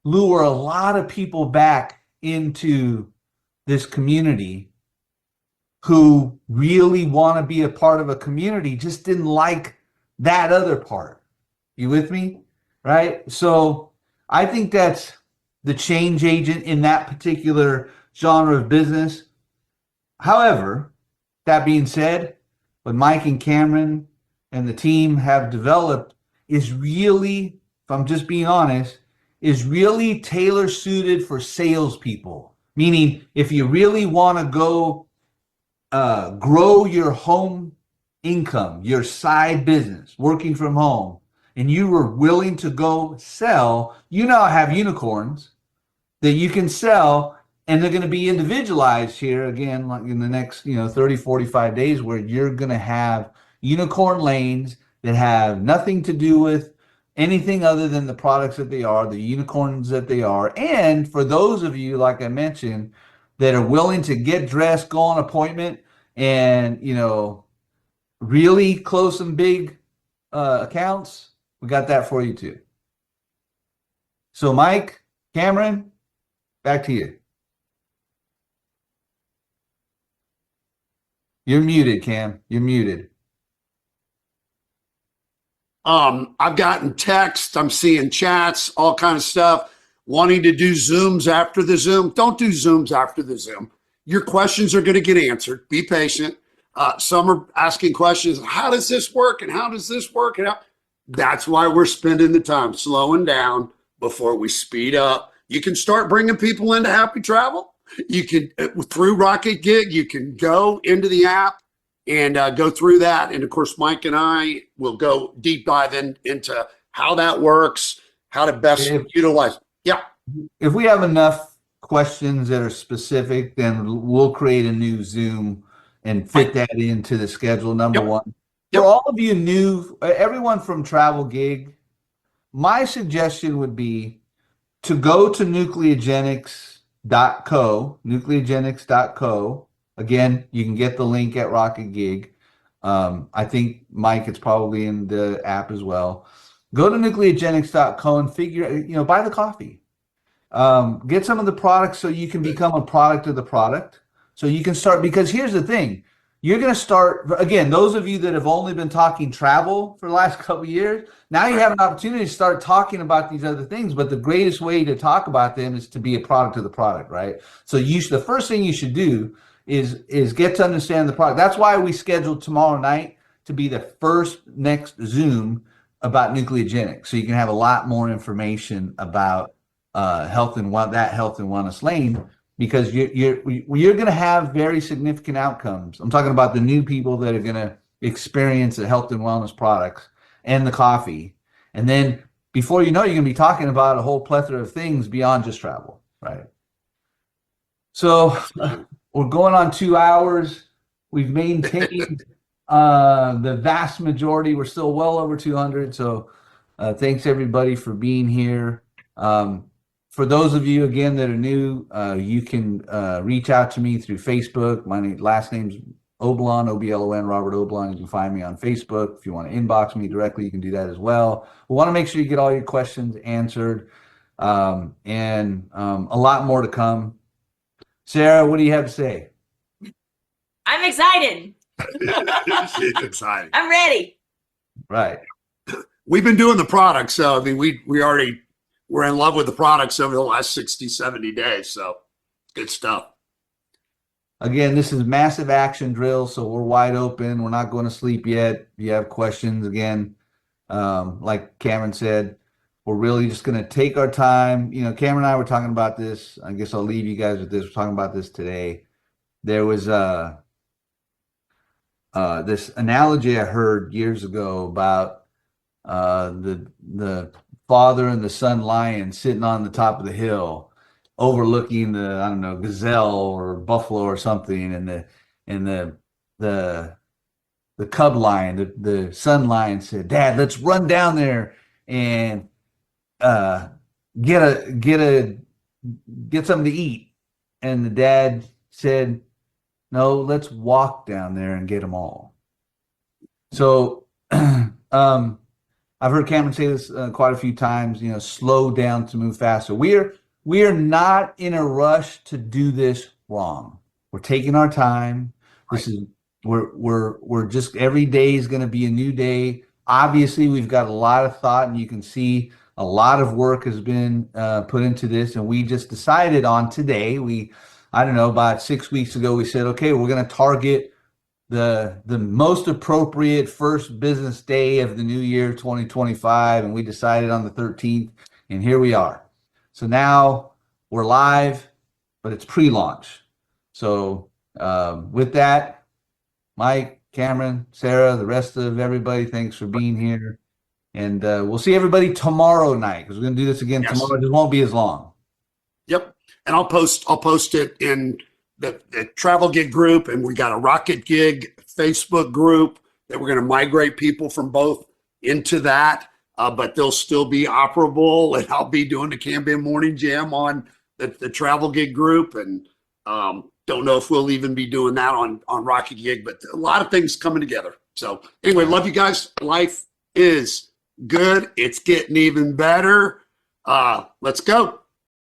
lure a lot of people back into this community who really want to be a part of a community, just didn't like that other part. You with me? Right? So I think that's the change agent in that particular genre of business. However, that being said, what Mike and Cameron and the team have developed is really, if I'm just being honest, is really tailor suited for salespeople. Meaning, if you really want to go grow your home income, your side business, working from home, and you were willing to go sell, you now have unicorns that you can sell, and they're going to be individualized here again, like in the next 30, 45 days, where you're going to have unicorn lanes that have nothing to do with anything other than the products that they are, the unicorns that they are. And for those of you, like I mentioned, that are willing to get dressed, go on appointment, and really close some big accounts, we got that for you too. So Mike, Cameron, back to you. You're muted, Cam. You're muted. I've gotten texts, I'm seeing chats, all kind of stuff, wanting to do Zooms after the Zoom. Don't do Zooms after the Zoom. Your questions are going to get answered. Be patient. Some are asking questions. How does this work? And how does this work? And that's why we're spending the time slowing down before we speed up. You can start bringing people into Happy Travel. You can, through Rockitgig, you can go into the app and go through that. And of course, Mike and I will go deep dive into how that works, how to best utilize. Yeah. If we have enough questions that are specific, then we'll create a new Zoom and fit that into the schedule, number one. For all of you new, everyone from Travel Gig, my suggestion would be to go to nucleogenics.co. Again, you can get the link at Rockitgig. I think, Mike, it's probably in the app as well. Go to nucleogenics.co and figure, buy the coffee. Get some of the products so you can become a product of the product. So you can start, because here's the thing. You're going to start, again, those of you that have only been talking travel for the last couple of years, now you have an opportunity to start talking about these other things. But the greatest way to talk about them is to be a product of the product, right? So the first thing you should do is get to understand the product. That's why we scheduled tomorrow night to be the first next Zoom about nucleogenics. So you can have a lot more information about health and wellness lane, because you're going to have very significant outcomes. I'm talking about the new people that are going to experience the health and wellness products and the coffee. And then before you know, you're going to be talking about a whole plethora of things beyond just travel, right? So we're going on 2 hours. We've maintained the vast majority. We're still well over 200. So thanks everybody for being here. For those of you, again, that are new, you can reach out to me through Facebook. My last name's Oblon, O-B-L-O-N, Robert Oblon. You can find me on Facebook. If you want to inbox me directly, you can do that as well. We want to make sure you get all your questions answered, and a lot more to come. Sarah, what do you have to say? I'm excited. She's excited. I'm ready. Right. We've been doing the product, so I mean, we're in love with the products over the last 60, 70 days. So good stuff. Again, this is massive action drill, so we're wide open. We're not going to sleep yet. If you have questions, again, like Cameron said, we're really just going to take our time. Cameron and I were talking about this. I guess I'll leave you guys with this. We're talking about this today. There was this analogy I heard years ago about the father and the son lion sitting on the top of the hill, overlooking the gazelle or buffalo or something, and the cub lion, the son lion said, "Dad, let's run down there and get something to eat." And the dad said, "No, let's walk down there and get them all." So I've heard Cameron say this quite a few times, slow down to move faster. We are not in a rush to do this wrong. We're taking our time. We're just, every day is going to be a new day. Obviously, we've got a lot of thought, and you can see a lot of work has been put into this. And we just decided on today, about 6 weeks ago, we said, okay, we're going to target the most appropriate first business day of the new year 2025, and we decided on the 13th, and here we are. So now we're live, but it's pre-launch. So with that, Mike, Cameron, Sarah, the rest of everybody, thanks for being here, and we'll see everybody tomorrow night, because we're going to do this again tomorrow. It just won't be as long. Yep. And I'll post it in the Travel Gig group, and we got a Rockitgig Facebook group that we're going to migrate people from both into that. but they'll still be operable, and I'll be doing the Camden Morning Jam on the Travel Gig group, and don't know if we'll even be doing that on Rockitgig, but a lot of things coming together. So anyway, love you guys. Life is good. It's getting even better. Let's go.